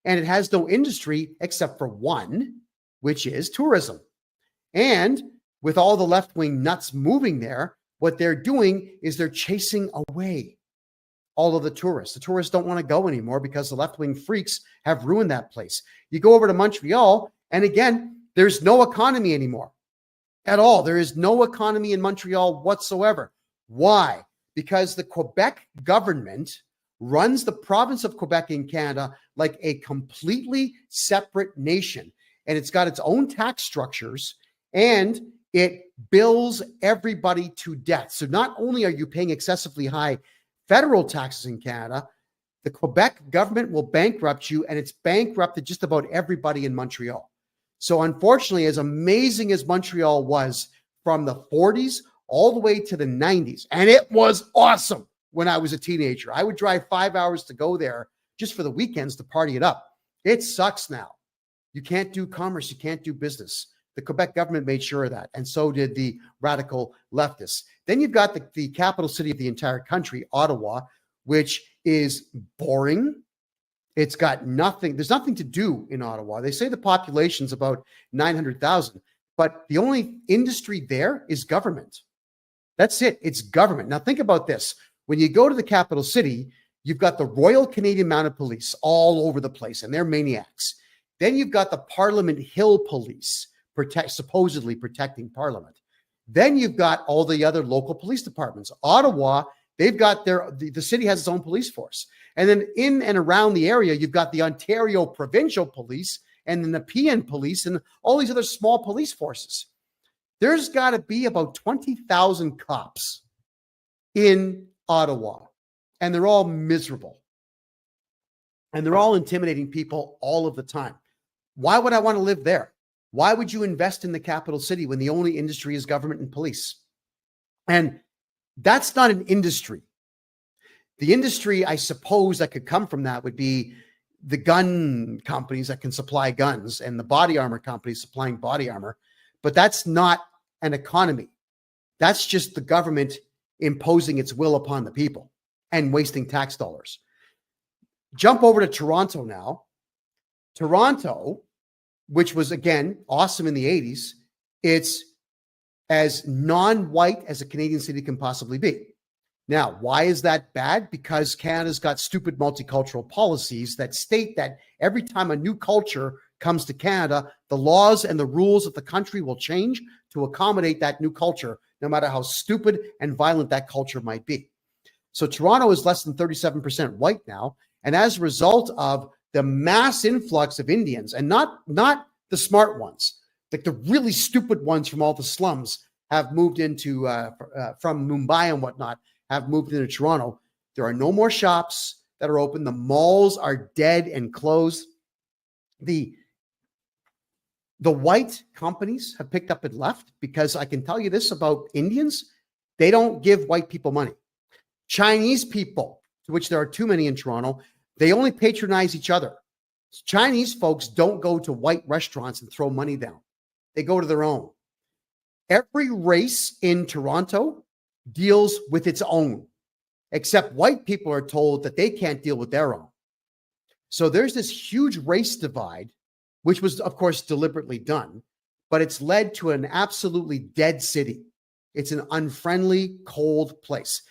And it has no industry except for one, which is tourism. And with all the left-wing nuts moving there, what they're doing is they're chasing away all of the tourists. The tourists don't want to go anymore because the left-wing freaks have ruined that place. You go over to Montreal, and again, there's no economy anymore at all. There is no economy in Montreal whatsoever. Why? Because the Quebec government runs the province of Quebec in Canada like a completely separate nation. And it's got its own tax structures, and it bills everybody to death. So not only are you paying excessively high federal taxes in Canada, the Quebec government will bankrupt you, and it's bankrupted just about everybody in Montreal. So unfortunately, as amazing as Montreal was from the 40s all the way to the 90s, and it was awesome when I was a teenager. I would drive 5 hours to go there just for the weekends to party it up. It sucks now. You can't do commerce. You can't do business. The Quebec government made sure of that, and so did the radical leftists. Then you've got the capital city of the entire country, Ottawa, which is boring. It's got nothing. There's nothing to do in Ottawa. They say the population's about 900,000, but the only industry there is government. That's it. It's government. Now think about this. When you go to the capital city, you've got the Royal Canadian Mounted Police all over the place, and they're maniacs. Then you've got the Parliament Hill Police, supposedly protecting Parliament. Then you've got all the other local police departments. Ottawa They've got the city has its own police force. And then in and around the area, you've got the Ontario Provincial Police and the Nepean Police and all these other small police forces. There's got to be about 20,000 cops in Ottawa, and they're all miserable. And they're all intimidating people all of the time. Why would I want to live there? Why would you invest in the capital city when the only industry is government and police? And that's not an industry. The industry, I suppose, that could come from that would be the gun companies that can supply guns and the body armor companies supplying body armor. But that's not an economy. That's just the government imposing its will upon the people and wasting tax dollars. Jump over to Toronto now. Toronto, which was, again, awesome in the 80s, it's as non-white as a Canadian city can possibly be. Now, why is that bad? Because Canada's got stupid multicultural policies that state that every time a new culture comes to Canada, the laws and the rules of the country will change to accommodate that new culture, no matter how stupid and violent that culture might be. So Toronto is less than 37% white now. And as a result of the mass influx of Indians, and not the smart ones, like the really stupid ones from all the slums have moved into, from Mumbai and whatnot, have moved into Toronto. There are no more shops that are open. The malls are dead and closed. The white companies have picked up and left, because I can tell you this about Indians, they don't give white people money. Chinese people, to which there are too many in Toronto, they only patronize each other. Chinese folks don't go to white restaurants and throw money down. They go to their own. Every race in Toronto deals with its own, except white people are told that they can't deal with their own. So there's this huge race divide, which was, of course, deliberately done, but it's led to an absolutely dead city. It's an unfriendly, cold place.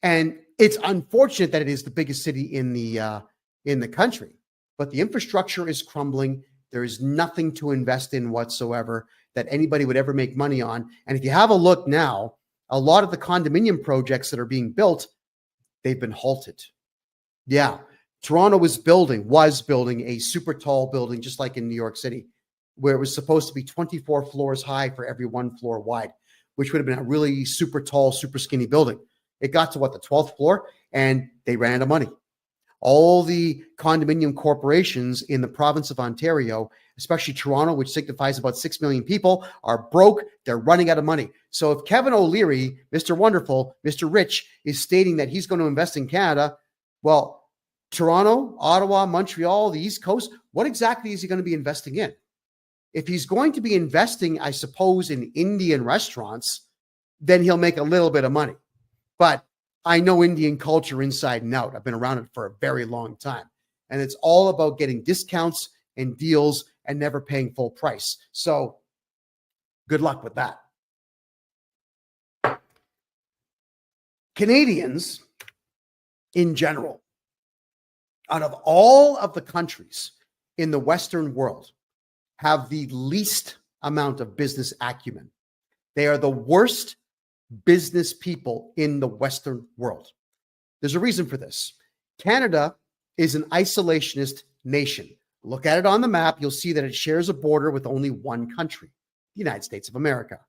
And it's unfortunate that it is the biggest city in the country, but the infrastructure is crumbling. There is nothing to invest in whatsoever that anybody would ever make money on. And if you have a look now, a lot of the condominium projects that are being built, they've been halted. Yeah, Toronto was building a super tall building, just like in New York City, where it was supposed to be 24 floors high for every 1 floor wide, which would have been a really super tall, super skinny building. It got to the 12th floor, and they ran out of money. All the condominium corporations in the province of Ontario, especially Toronto, which signifies about 6 million people, are broke. They're running out of money. So if Kevin O'Leary, Mr. Wonderful, Mr. Rich, is stating that he's going to invest in Canada, well, Toronto, Ottawa, Montreal, the East Coast, what exactly is he going to be investing in? If he's going to be investing, I suppose, in Indian restaurants, then he'll make a little bit of money. But I know Indian culture inside and out. I've been around it for a very long time. And it's all about getting discounts and deals and never paying full price. So good luck with that. Canadians in general, out of all of the countries in the Western world, have the least amount of business acumen. They are the worst business people in the Western world. There's a reason for this. Canada is an isolationist nation. Look at it on the map. You'll see that it shares a border with only one country, the United States of America.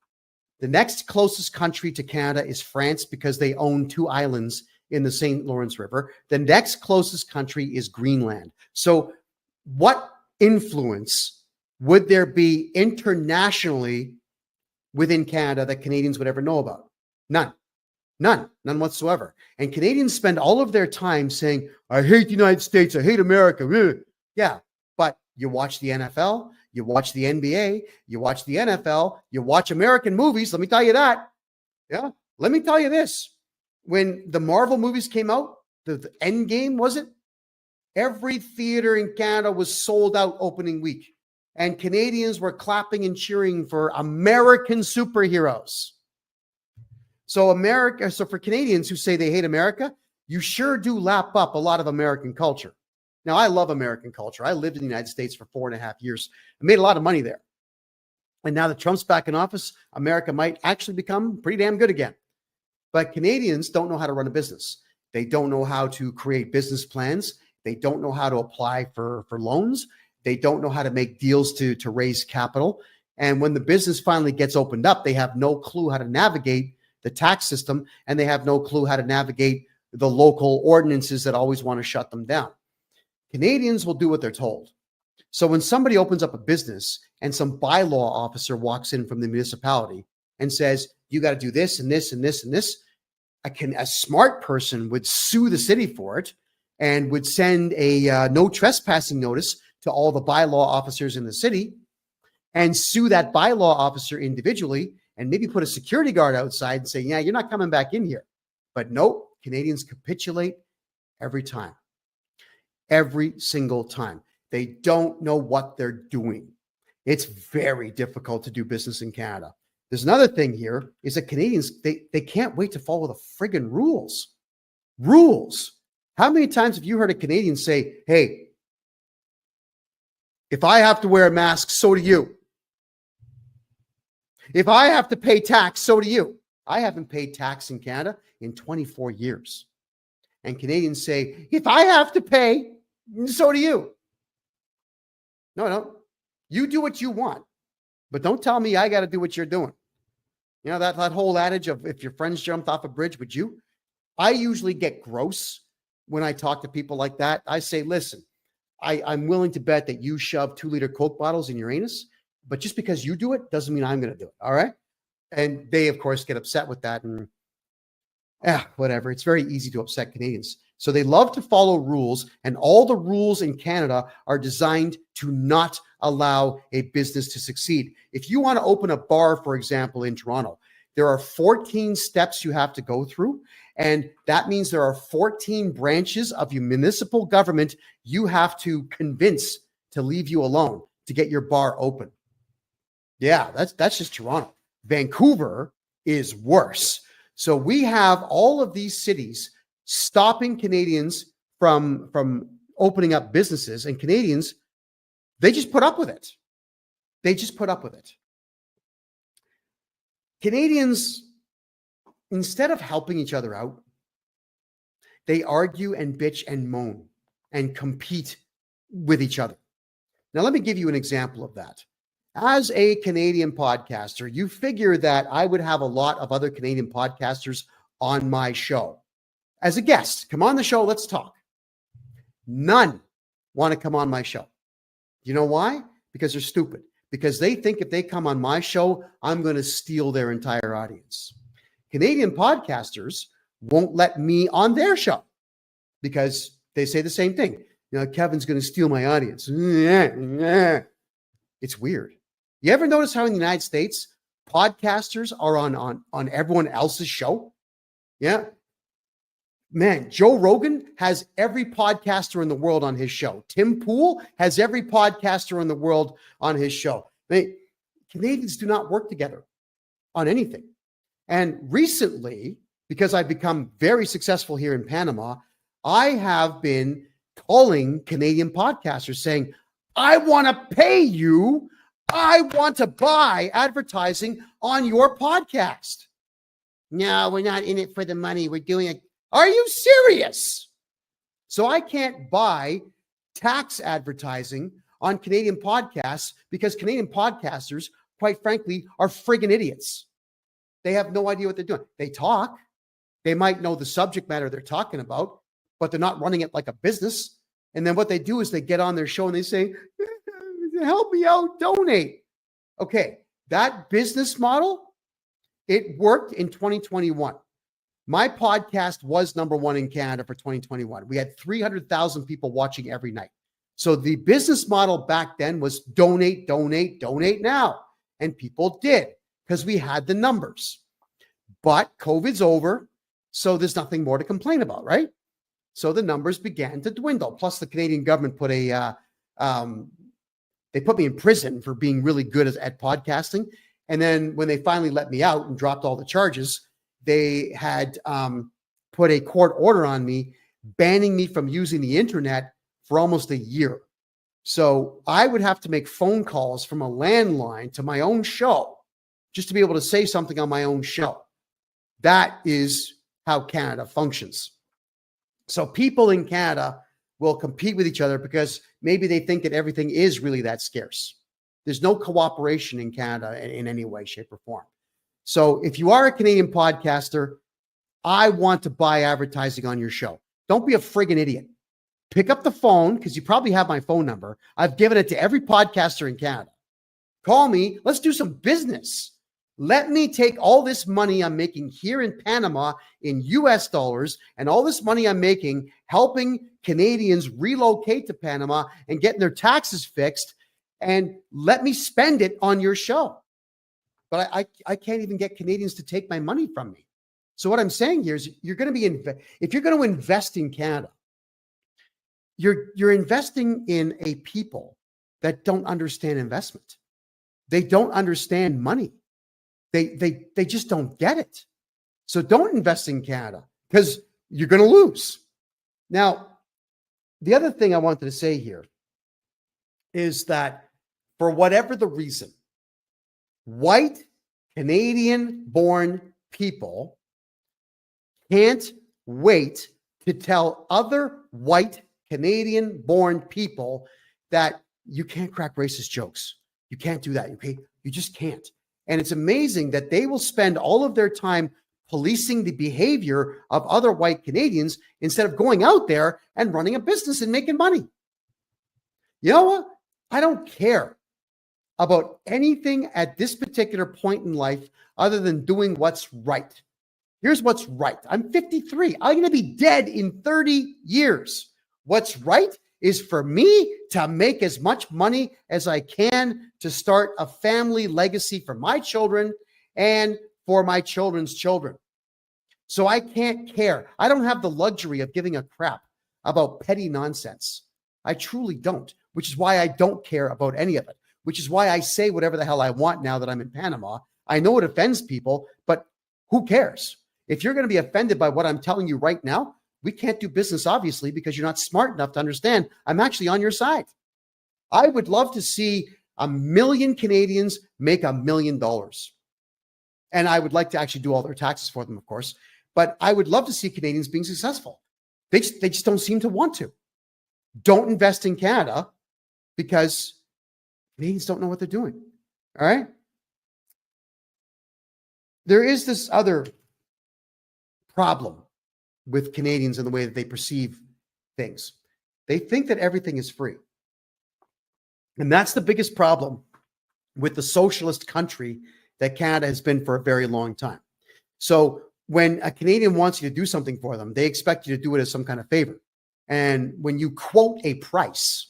The next closest country to Canada is France, because they own 2 islands in the St. Lawrence River. The next closest country is Greenland. So what influence would there be internationally within Canada that Canadians would ever know about? None whatsoever. And Canadians spend all of their time saying, I hate the United States, I hate America. Yeah, but you watch the NFL, you watch the NBA, you watch the NFL, you watch American movies. Let me tell you that. Yeah, let me tell you this. When the Marvel movies came out, the End Game, was it? Every theater in Canada was sold out opening week. And Canadians were clapping and cheering for American superheroes. So for Canadians who say they hate America, you sure do lap up a lot of American culture. Now, I love American culture. I lived in the United States for 4.5 years. I made a lot of money there. And now that Trump's back in office, America might actually become pretty damn good again. But Canadians don't know how to run a business. They don't know how to create business plans. They don't know how to apply for loans. They don't know how to make deals to raise capital. And when the business finally gets opened up, they have no clue how to navigate the tax system, and they have no clue how to navigate the local ordinances that always want to shut them down. Canadians will do what they're told. So when somebody opens up a business and some bylaw officer walks in from the municipality and says, you got to do this and this and this and this, a smart person would sue the city for it and would send a no trespassing notice to all the bylaw officers in the city and sue that bylaw officer individually and maybe put a security guard outside and say, yeah, you're not coming back in here. But nope, Canadians capitulate every time. Every single time. They don't know what they're doing. It's very difficult to do business in Canada. There's another thing here is that Canadians, they can't wait to follow the friggin' rules. Rules. How many times have you heard a Canadian say, hey, if I have to wear a mask, so do you. If I have to pay tax, so do you. I haven't paid tax in Canada in 24 years. And Canadians say, if I have to pay, so do you. No. You do what you want. But don't tell me I got to do what you're doing. You know, that whole adage of if your friends jumped off a bridge, would you? I usually get gross when I talk to people like that. I say, listen, I'm willing to bet that you shove 2-liter Coke bottles in your anus, but just because you do it doesn't mean I'm going to do it. All right. And they, of course, get upset with that. And whatever. It's very easy to upset Canadians. So they love to follow rules, and all the rules in Canada are designed to not allow a business to succeed. If you want to open a bar, for example, in Toronto, there are 14 steps you have to go through. And that means there are 14 branches of your municipal government you have to convince to leave you alone to get your bar open. Yeah, that's just Toronto. Vancouver is worse. So we have all of these cities stopping Canadians from opening up businesses, and Canadians, they just put up with it. They just put up with it. Canadians, instead of helping each other out, they argue and bitch and moan and compete with each other. Now, let me give you an example of that. As a Canadian podcaster, you figure that I would have a lot of other Canadian podcasters on my show. As a guest, come on the show, let's talk. None want to come on my show. You know why? Because they're stupid. Because they think if they come on my show, I'm going to steal their entire audience. Canadian podcasters won't let me on their show because they say the same thing. You know, Kevin's going to steal my audience. It's weird. You ever notice how in the United States, podcasters are on everyone else's show? Yeah. Man, Joe Rogan has every podcaster in the world on his show. Tim Pool has every podcaster in the world on his show. Canadians do not work together on anything. And recently, because I've become very successful here in Panama, I have been calling Canadian podcasters saying, I want to pay you. I want to buy advertising on your podcast. No, we're not in it for the money. We're doing it. Are you serious? So I can't buy tax advertising on Canadian podcasts because Canadian podcasters, quite frankly, are friggin' idiots. They have no idea what they're doing. They talk. They might know the subject matter they're talking about, but they're not running it like a business. And then what they do is they get on their show and they say, help me out, donate. Okay, that business model, it worked in 2021. My podcast was number one in Canada for 2021. We had 300,000 people watching every night. So the business model back then was donate, donate, donate now. And people did because we had the numbers. But COVID's over, so there's nothing more to complain about, right? So the numbers began to dwindle. Plus, the Canadian government put they put me in prison for being really good at podcasting. And then when they finally let me out and dropped all the charges, they had put a court order on me, banning me from using the internet for almost a year. So I would have to make phone calls from a landline to my own show just to be able to say something on my own show. That is how Canada functions. So people in Canada will compete with each other because maybe they think that everything is really that scarce. There's no cooperation in Canada in any way, shape, or form. So if you are a Canadian podcaster, I want to buy advertising on your show. Don't be a friggin' idiot. Pick up the phone, because you probably have my phone number. I've given it to every podcaster in Canada. Call me. Let's do some business. Let me take all this money I'm making here in Panama in US dollars and all this money I'm making helping Canadians relocate to Panama and getting their taxes fixed, and let me spend it on your show. But I can't even get Canadians to take my money from me. So what I'm saying here is you're going to be, if you're going to invest in Canada, you're investing in a people that don't understand investment. They don't understand money. They just don't get it. So don't invest in Canada because you're going to lose. Now, the other thing I wanted to say here is that for whatever the reason, white Canadian-born people can't wait to tell other white Canadian-born people that you can't crack racist jokes. You can't do that. Okay? You just can't. And it's amazing that they will spend all of their time policing the behavior of other white Canadians instead of going out there and running a business and making money. You know what? I don't care about anything at this particular point in life other than doing what's right. Here's what's right. I'm 53. I'm going to be dead in 30 years. What's right is for me to make as much money as I can to start a family legacy for my children and for my children's children. So I can't care. I don't have the luxury of giving a crap about petty nonsense. I truly don't, which is why I don't care about any of it, which is why I say whatever the hell I want now that I'm in Panama. I know it offends people, but who cares? If you're going to be offended by what I'm telling you right now, we can't do business, obviously, because you're not smart enough to understand I'm actually on your side. I would love to see 1 million Canadians make $1 million. And I would like to actually do all their taxes for them, of course. But I would love to see Canadians being successful. They just don't seem to want to. Don't invest in Canada because Canadians don't know what they're doing. All right? There is this other problem with Canadians in the way that they perceive things. They think that everything is free. And that's the biggest problem with the socialist country that Canada has been for a very long time. So when a Canadian wants you to do something for them, they expect you to do it as some kind of favor. And when you quote a price,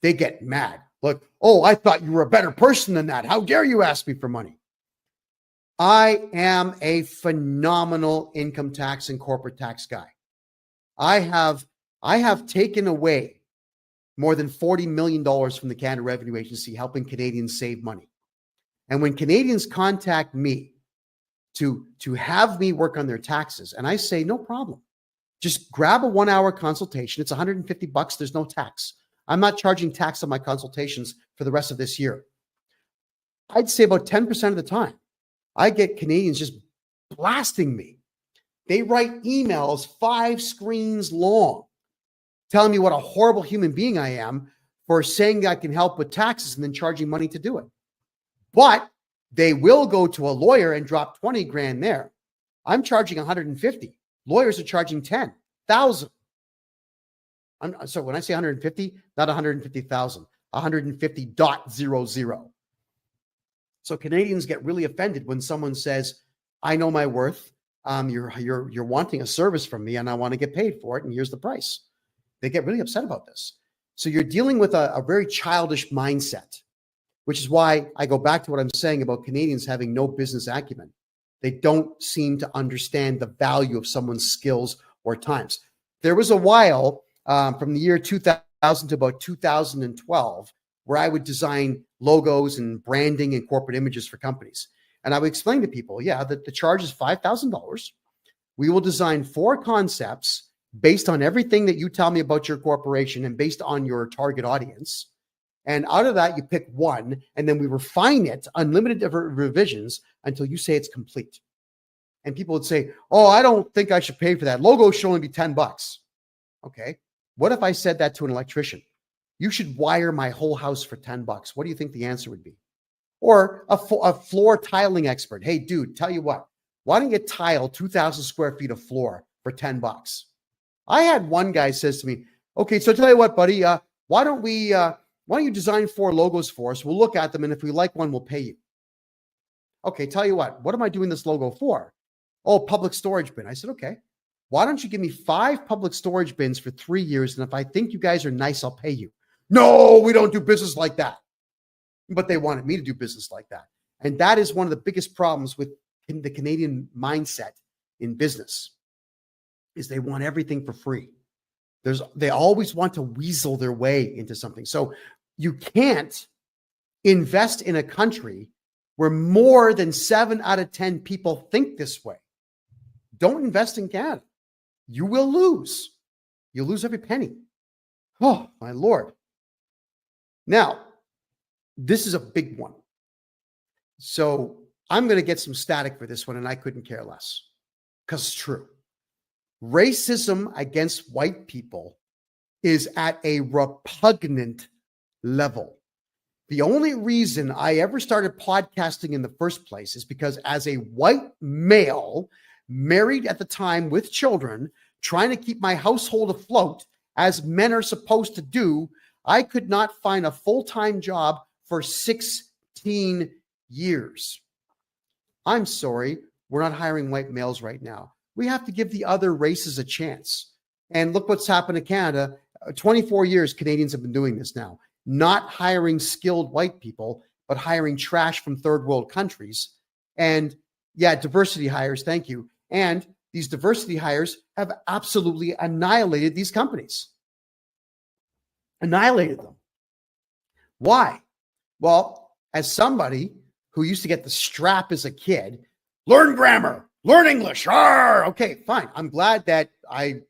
they get mad. Look, oh, I thought you were a better person than that. How dare you ask me for money? I am a phenomenal income tax and corporate tax guy. I have taken away more than $40 million from the Canada Revenue Agency, helping Canadians save money. And when Canadians contact me to have me work on their taxes, and I say, no problem. Just grab a 1-hour consultation. It's $150. There's no tax. I'm not charging tax on my consultations for the rest of this year. I'd say about 10% of the time, I get Canadians just blasting me. They write emails 5 screens long, telling me what a horrible human being I am for saying I can help with taxes and then charging money to do it. But they will go to a lawyer and drop 20 grand there. I'm charging 150. Lawyers are charging 10,000. So when I say 150, not 150,000, 150.00. So Canadians get really offended when someone says, I know my worth. You're wanting a service from me and I want to get paid for it. And here's the price. They get really upset about this. So you're dealing with a very childish mindset, which is why I go back to what I'm saying about Canadians having no business acumen. They don't seem to understand the value of someone's skills or times. There was a while from the year 2000 to about 2012 where I would design logos and branding and corporate images for companies. And I would explain to people, yeah, that the charge is $5,000. We will design 4 concepts based on everything that you tell me about your corporation and based on your target audience. And out of that, you pick one, and then we refine it, unlimited revisions until you say it's complete. And people would say, oh, I don't think I should pay for that. Logo should only be $10. Okay. What if I said that to an electrician? You should wire my whole house for $10. What do you think the answer would be? Or a floor tiling expert. Hey, dude, tell you what, why don't you tile 2,000 square feet of floor for $10? I had one guy says to me, okay, so tell you what, buddy, why don't you design 4 logos for us? We'll look at them, and if we like one, we'll pay you. Okay, tell you what am I doing this logo for? Oh, public storage bin. I said, okay, why don't you give me 5 public storage bins for 3 years, and if I think you guys are nice, I'll pay you. No, we don't do business like that. But they wanted me to do business like that. And that is one of the biggest problems with the Canadian mindset in business, is they want everything for free. They always want to weasel their way into something. So you can't invest in a country where more than 7 out of 10 people think this way. Don't invest in Canada. You will lose. You'll lose every penny. Oh, my Lord. Now, this is a big one. So I'm going to get some static for this one, and I couldn't care less, because it's true. Racism against white people is at a repugnant level. The only reason I ever started podcasting in the first place is because, as a white male, married at the time with children, trying to keep my household afloat, as men are supposed to do, I could not find a full-time job for 16 years. I'm sorry, we're not hiring white males right now. We have to give the other races a chance. And look what's happened to Canada. 24 years Canadians have been doing this now. Not hiring skilled white people, but hiring trash from third world countries. And yeah, diversity hires, thank you. And these diversity hires have absolutely annihilated these companies. Annihilated them. Why? Well, as somebody who used to get the strap as a kid, learn grammar, learn English. Okay, fine. I'm glad that I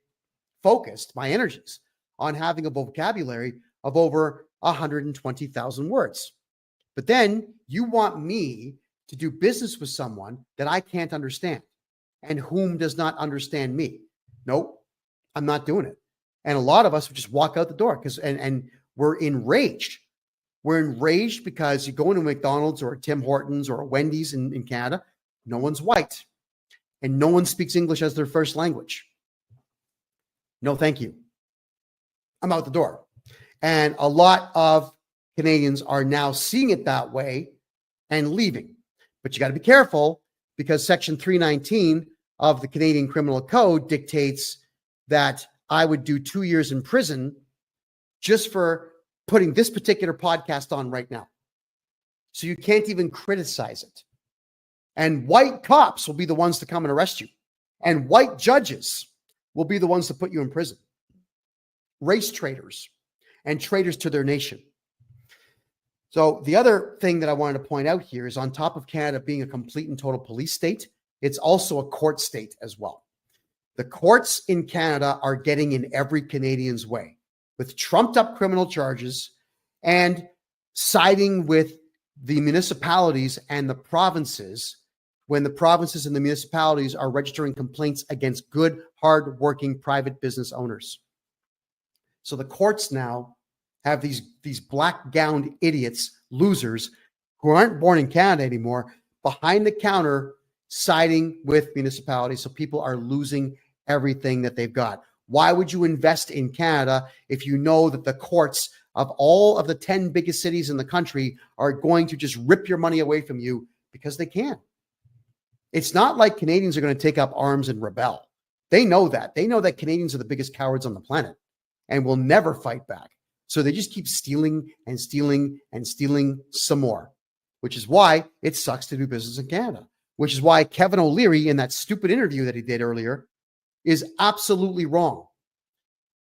focused my energies on having a vocabulary of over 120,000 words. But then you want me to do business with someone that I can't understand and whom does not understand me. Nope, I'm not doing it. And a lot of us would just walk out the door because and we're enraged. We're enraged because you go into McDonald's or a Tim Hortons or a Wendy's in Canada, no one's white and no one speaks English as their first language. No, thank you. I'm out the door. And a lot of Canadians are now seeing it that way and leaving. But you got to be careful, because Section 319 of the Canadian Criminal Code dictates that I would do 2 years in prison just for putting this particular podcast on right now. So you can't even criticize it. And white cops will be the ones to come and arrest you. And white judges will be the ones to put you in prison. Race traitors and traitors to their nation. So the other thing that I wanted to point out here is, on top of Canada being a complete and total police state, it's also a court state as well. The courts in Canada are getting in every Canadian's way with trumped up criminal charges and siding with the municipalities and the provinces when the provinces and the municipalities are registering complaints against good, hard-working private business owners. So the courts now have these black-gowned idiots, losers, who aren't born in Canada anymore, behind the counter siding with municipalities. So people are losing everything that they've got. Why would you invest in Canada if you know that the courts of all of the 10 biggest cities in the country are going to just rip your money away from you because they can? It's not like Canadians are going to take up arms and rebel. They know that. They know that Canadians are the biggest cowards on the planet and will never fight back. So they just keep stealing and stealing and stealing some more, which is why it sucks to do business in Canada, which is why Kevin O'Leary, in that stupid interview that he did earlier, is absolutely wrong.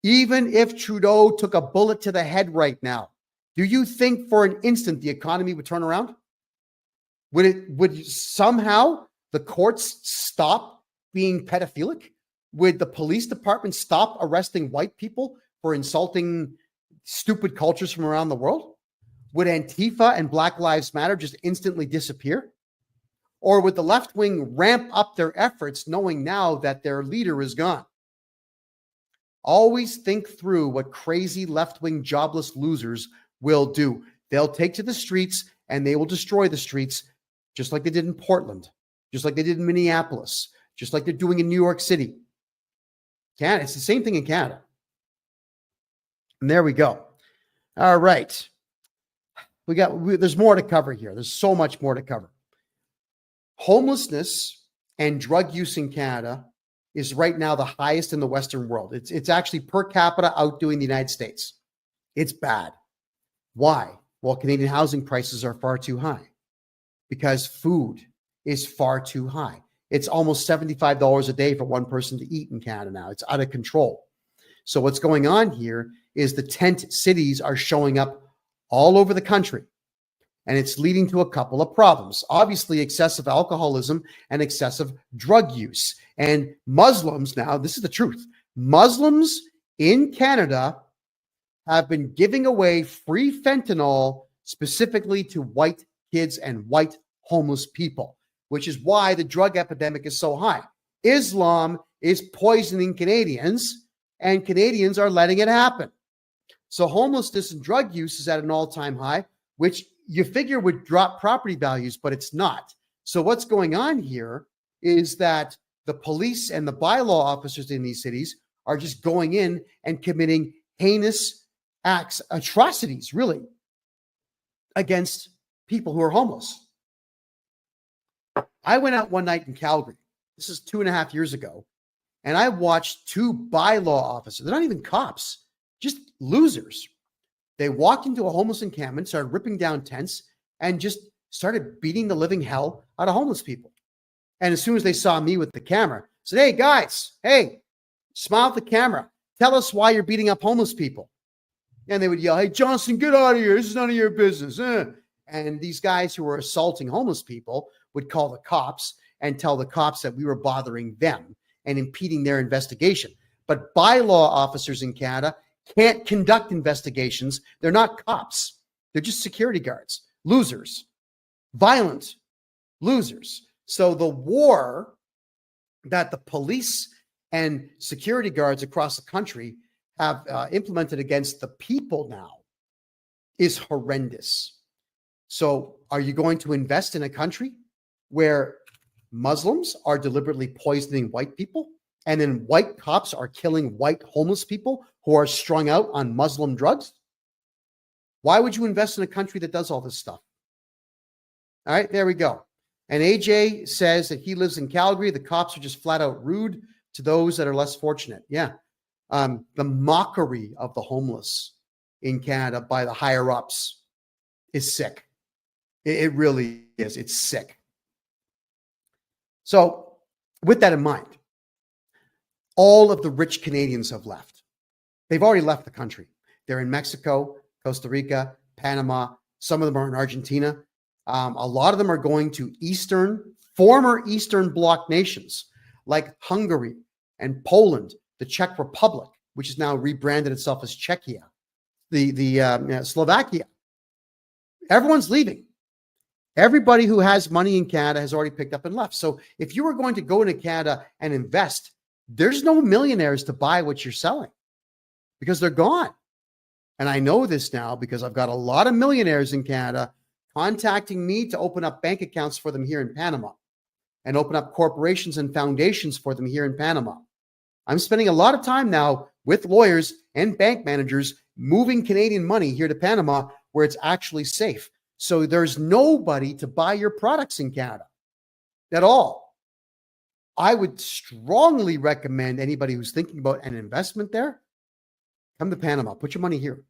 Even if Trudeau took a bullet to the head right now, do you think for an instant the economy would turn around? Would somehow the courts stop being pedophilic? Would the police department stop arresting white people for insulting stupid cultures from around the world? Would Antifa and Black Lives Matter just instantly disappear? Or would the left wing ramp up their efforts knowing now that their leader is gone? Always think through what crazy left-wing jobless losers will do. They'll take to the streets and they will destroy the streets, just like they did in Portland, just like they did in Minneapolis, just like they're doing in New York City. Canada, it's the same thing in Canada. And there we go. All right. There's more to cover here. There's so much more to cover. Homelessness and drug use in Canada is right now the highest in the Western world. It's actually per capita outdoing the United States. It's bad. Why? Well, Canadian housing prices are far too high because food is far too high. It's almost $75 a day for one person to eat in Canada now. It's out of control. So what's going on here is the tent cities are showing up all over the country. And it's leading to a couple of problems. Obviously, excessive alcoholism and excessive drug use. And Muslims now, this is the truth. Muslims in Canada have been giving away free fentanyl specifically to white kids and white homeless people, which is why the drug epidemic is so high. Islam is poisoning Canadians, and Canadians are letting it happen. So homelessness and drug use is at an all-time high, which you figure would drop property values, but it's not. So what's going on here is that the police and the bylaw officers in these cities are just going in and committing heinous acts, atrocities, really, against people who are homeless. I went out one night in Calgary. This is 2.5 years ago. And I watched two bylaw officers. They're not even cops, just losers. They walked into a homeless encampment, started ripping down tents, and just started beating the living hell out of homeless people. And as soon as they saw me with the camera, said, "Hey, guys, hey, smile at the camera. Tell us why you're beating up homeless people." And they would yell, "Hey, Johnston, get out of here. This is none of your business." And these guys who were assaulting homeless people would call the cops and tell the cops that we were bothering them and impeding their investigation. But bylaw officers in Canada can't conduct investigations. They're not cops. They're just security guards, losers, violent losers. So the war that the police and security guards across the country have implemented against the people now is horrendous. So are you going to invest in a country where Muslims are deliberately poisoning white people, and then white cops are killing white homeless people who are strung out on Muslim drugs? Why would you invest in a country that does all this stuff? All right, there we go. And AJ says that he lives in Calgary. The cops are just flat out rude to those that are less fortunate. Yeah. The mockery of the homeless in Canada by the higher ups is sick. It really is. It's sick. So with that in mind, all of the rich Canadians have left. They've already left the country. They're in Mexico, Costa Rica, Panama. Some of them are in Argentina. A lot of them are going to former Eastern Bloc nations like Hungary and Poland, the Czech Republic, which has now rebranded itself as Czechia, Slovakia. Everyone's leaving. Everybody who has money in Canada has already picked up and left. So if you were going to go into Canada and invest, there's no millionaires to buy what you're selling because they're gone. And I know this now because I've got a lot of millionaires in Canada contacting me to open up bank accounts for them here in Panama and open up corporations and foundations for them here in Panama. I'm spending a lot of time now with lawyers and bank managers moving Canadian money here to Panama where it's actually safe. So there's nobody to buy your products in Canada at all. I would strongly recommend anybody who's thinking about an investment there, come to Panama, put your money here.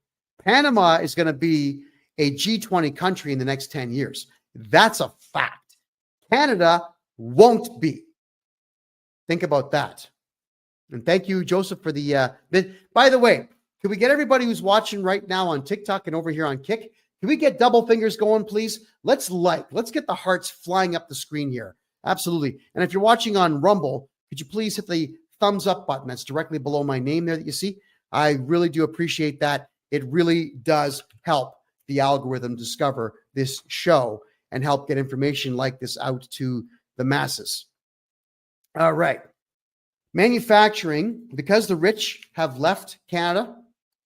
Panama is going to be a G20 country in the next 10 years. That's a fact. Canada won't be. Think about that. And thank you, Joseph, for the by the way, can we get everybody who's watching right now on TikTok and over here on Kick? Can we get double fingers going, please? Let's get the hearts flying up the screen here. Absolutely. And if you're watching on Rumble, could you please hit the thumbs up button that's directly below my name there that you see? I really do appreciate that. It really does help the algorithm discover this show and help get information like this out to the masses. All right. Manufacturing, because the rich have left Canada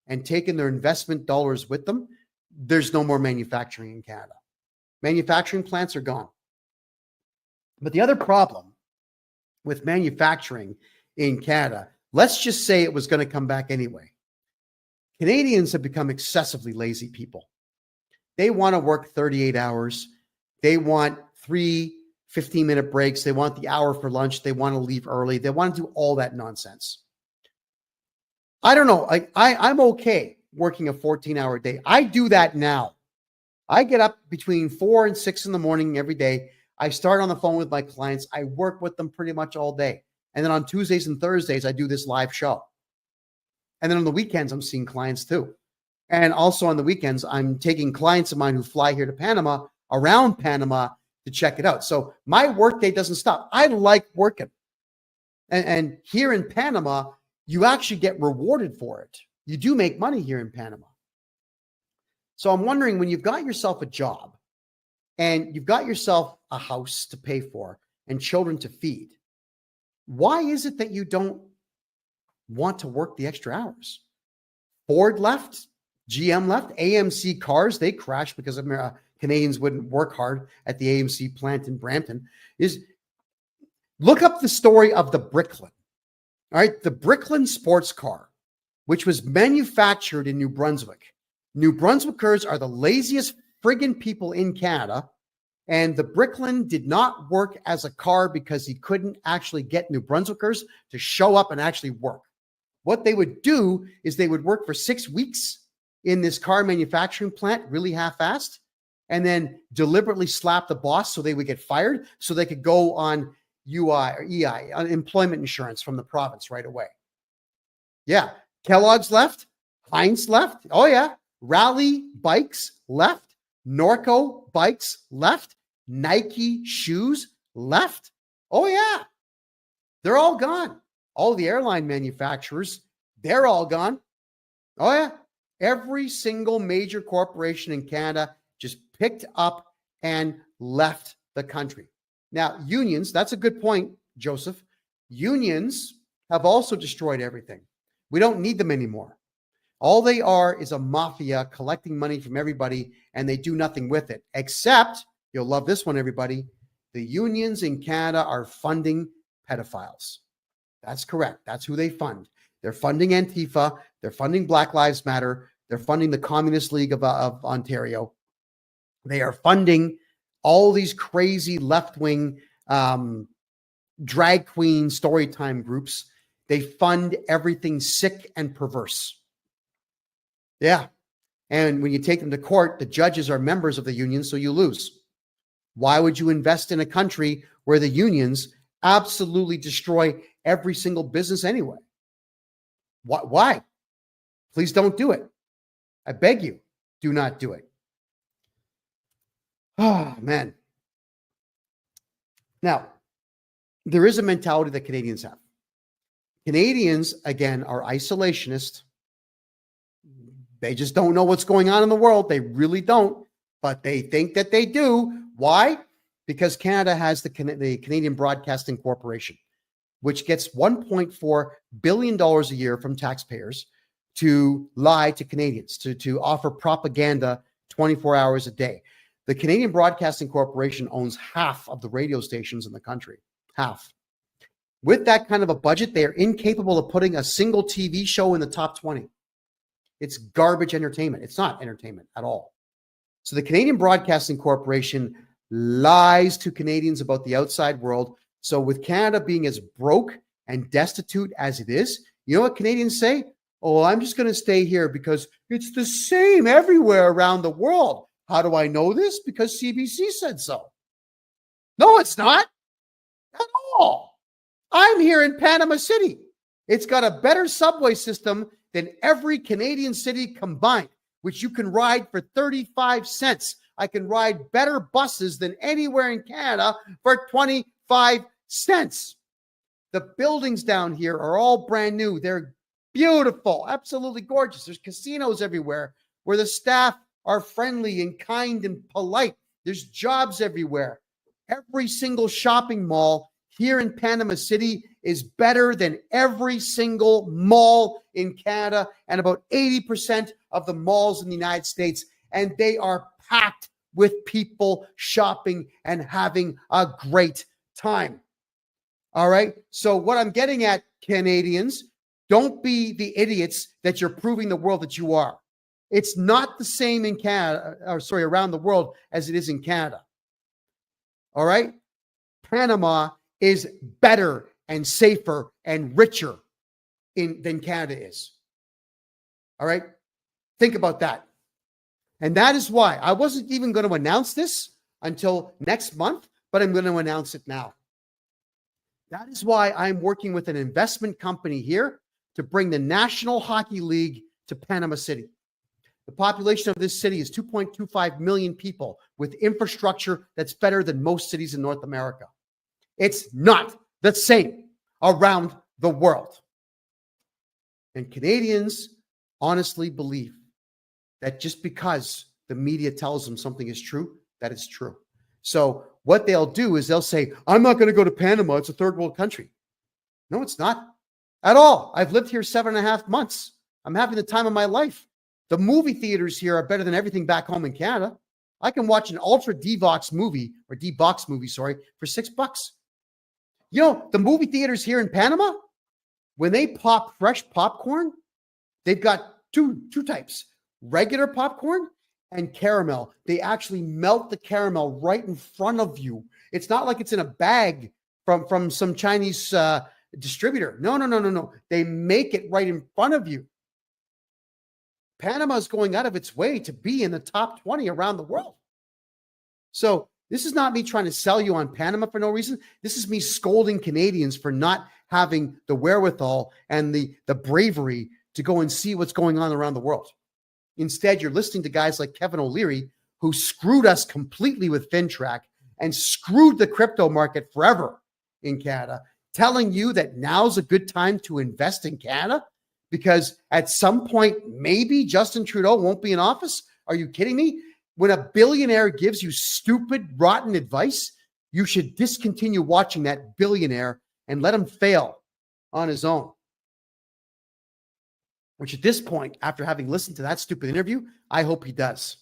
and taken their investment dollars with them, there's no more manufacturing in Canada. Manufacturing plants are gone. But the other problem with manufacturing in Canada, let's just say it was going to come back anyway. Canadians have become excessively lazy people. They want to work 38 hours. They want 3 15-minute breaks. They want the hour for lunch. They want to leave early. They want to do all that nonsense. I don't know. I'm okay working a 14-hour day. I do that now. I get up between 4 and 6 in the morning every day. I start on the phone with my clients. I work with them pretty much all day. And then on Tuesdays and Thursdays, I do this live show. And then on the weekends, I'm seeing clients too. And also on the weekends, I'm taking clients of mine who fly here to Panama, around Panama, to check it out. So my workday doesn't stop. I like working. And here in Panama, you actually get rewarded for it. You do make money here in Panama. So I'm wondering, when you've got yourself a job and you've got yourself a house to pay for and children to feed, why is it that you don't want to work the extra hours? Ford left, GM left, AMC cars, they crashed because Canadians wouldn't work hard at the AMC plant in Brampton. Look up the story of the Bricklin. All right, the Bricklin sports car, which was manufactured in New Brunswick. New Brunswickers are the laziest friggin' people in Canada, and the Bricklin did not work as a car because he couldn't actually get New Brunswickers to show up and actually work. What they would do is they would work for 6 weeks in this car manufacturing plant, really half-assed, and then deliberately slap the boss so they would get fired so they could go on UI or EI, unemployment insurance from the province right away. Yeah. Kellogg's left. Heinz left. Oh, yeah. Rally Bikes left. Norco Bikes left. Nike shoes left. Oh, yeah. They're all gone. All the airline manufacturers, they're all gone. Oh, yeah. Every single major corporation in Canada just picked up and left the country. Now, unions, that's a good point, Joseph. Unions have also destroyed everything. We don't need them anymore. All they are is a mafia collecting money from everybody, and they do nothing with it, except, you'll love this one, everybody, the unions in Canada are funding pedophiles. That's correct. That's who they fund. They're funding Antifa. They're funding Black Lives Matter. They're funding the Communist League of Ontario. They are funding all these crazy left-wing drag queen storytime groups. They fund everything sick and perverse. Yeah. And when you take them to court, the judges are members of the union, so you lose. Why would you invest in a country where the unions absolutely destroy every single business anyway? Why? Please don't do it. I beg you, do not do it. Oh, man. Now, there is a mentality that Canadians have. Canadians, again, are isolationist. They just don't know what's going on in the world. They really don't, but they think that they do. Why? Because Canada has the Canadian Broadcasting Corporation, which gets $1.4 billion a year from taxpayers to lie to Canadians, to offer propaganda 24 hours a day. The Canadian Broadcasting Corporation owns half of the radio stations in the country. Half. With that kind of a budget, they are incapable of putting a single TV show in the top 20. It's garbage entertainment. It's not entertainment at all. So the Canadian Broadcasting Corporation lies to Canadians about the outside world. So with Canada being as broke and destitute as it is, you know what Canadians say? Oh, I'm just going to stay here because it's the same everywhere around the world. How do I know this? Because CBC said so. No, it's not at all. I'm here in Panama City. It's got a better subway system than every Canadian city combined, which you can ride for 35 cents. I can ride better buses than anywhere in Canada for 25 cents. The buildings down here are all brand new. They're beautiful, absolutely gorgeous. There's casinos everywhere where the staff are friendly and kind and polite. There's jobs everywhere. Every single shopping mall here in Panama City is better than every single mall in Canada and about 80% of the malls in the United States. And they are packed with people shopping and having a great time. All right. So what I'm getting at, Canadians, don't be the idiots that you're proving the world that you are. It's not the same in Canada, around the world as it is in Canada. All right. Panama is better and safer and richer than Canada is. All right. Think about that. And that is why I wasn't even going to announce this until next month, but I'm going to announce it now. That is why I'm working with an investment company here to bring the National Hockey League to Panama City. The population of this city is 2.25 million people with infrastructure that's better than most cities in North America. It's not the same around the world. And Canadians honestly believe that just because the media tells them something is true, that is true. So what they'll do is they'll say, I'm not going to go to Panama. It's a third world country. No, it's not at all. I've lived here 7.5 months. I'm having the time of my life. The movie theaters here are better than everything back home in Canada. I can watch an ultra D-box movie for $6. You know, the movie theaters here in Panama, when they pop fresh popcorn, they've got two types, regular popcorn and caramel. They actually melt the caramel right in front of you. It's not like it's in a bag from some Chinese distributor. No. They make it right in front of you. Panama is going out of its way to be in the top 20 around the world. So this is not me trying to sell you on Panama for no reason. This is me scolding Canadians for not having the wherewithal and the bravery to go and see what's going on around the world. Instead, you're listening to guys like Kevin O'Leary, who screwed us completely with FinTrack and screwed the crypto market forever in Canada, telling you that now's a good time to invest in Canada because at some point, maybe Justin Trudeau won't be in office. Are you kidding me? When a billionaire gives you stupid, rotten advice, you should discontinue watching that billionaire and let him fail on his own. Which at this point, after having listened to that stupid interview, I hope he does.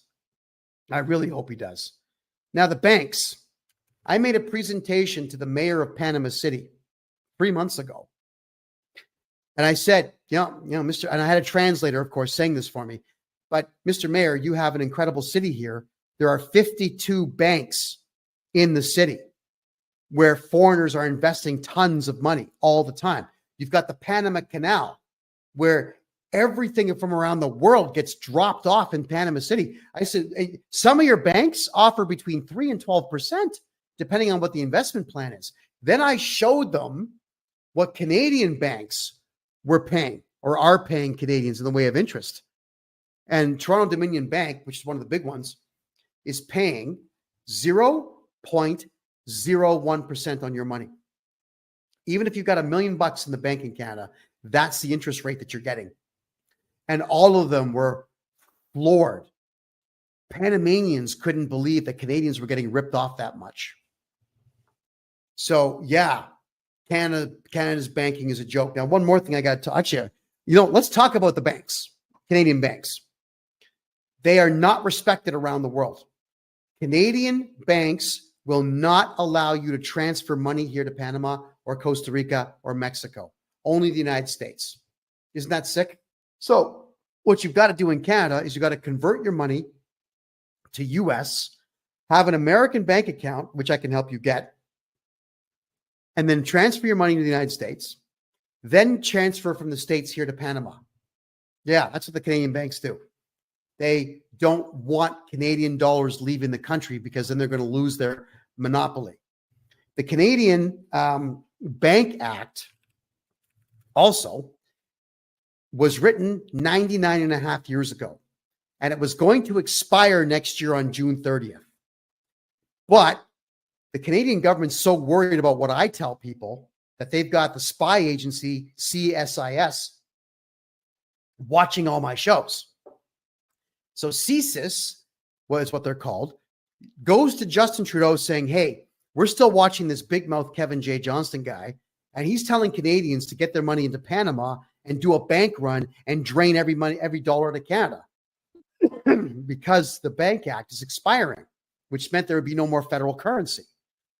I really hope he does. Now, the banks. I made a presentation to the mayor of Panama City 3 months ago. And I said, Mr. And I had a translator, of course, saying this for me. But Mr. Mayor, you have an incredible city here. There are 52 banks in the city where foreigners are investing tons of money all the time. You've got the Panama Canal, where everything from around the world gets dropped off in Panama City. I said, some of your banks offer between 3 and 12%, depending on what the investment plan is. Then I showed them what Canadian banks were paying or are paying Canadians in the way of interest. And Toronto Dominion Bank, which is one of the big ones, is paying 0.01% on your money. Even if you've got $1 million in the bank in Canada, that's the interest rate that you're getting. And all of them were floored. Panamanians couldn't believe that Canadians were getting ripped off that much. So, yeah, Canada's banking is a joke. Now, one more thing I got to touch here. Let's talk about the banks, Canadian banks. They are not respected around the world. Canadian banks will not allow you to transfer money here to Panama or Costa Rica or Mexico. Only the United States. Isn't that sick? So what you've got to do in Canada is you've got to convert your money to US, have an American bank account, which I can help you get, and then transfer your money to the United States, then transfer from the States here to Panama. Yeah, that's what the Canadian banks do. They don't want Canadian dollars leaving the country because then they're going to lose their monopoly. The Canadian Bank Act also was written 99 and a half years ago, and it was going to expire next year on June 30th. But the Canadian government's so worried about what I tell people that they've got the spy agency CSIS watching all my shows. So CSIS was what they're called, goes to Justin Trudeau saying, hey, we're still watching this big mouth Kevin J. Johnston guy, and he's telling Canadians to get their money into Panama and do a bank run and drain every dollar to Canada because the Bank Act is expiring, which meant there would be no more federal currency.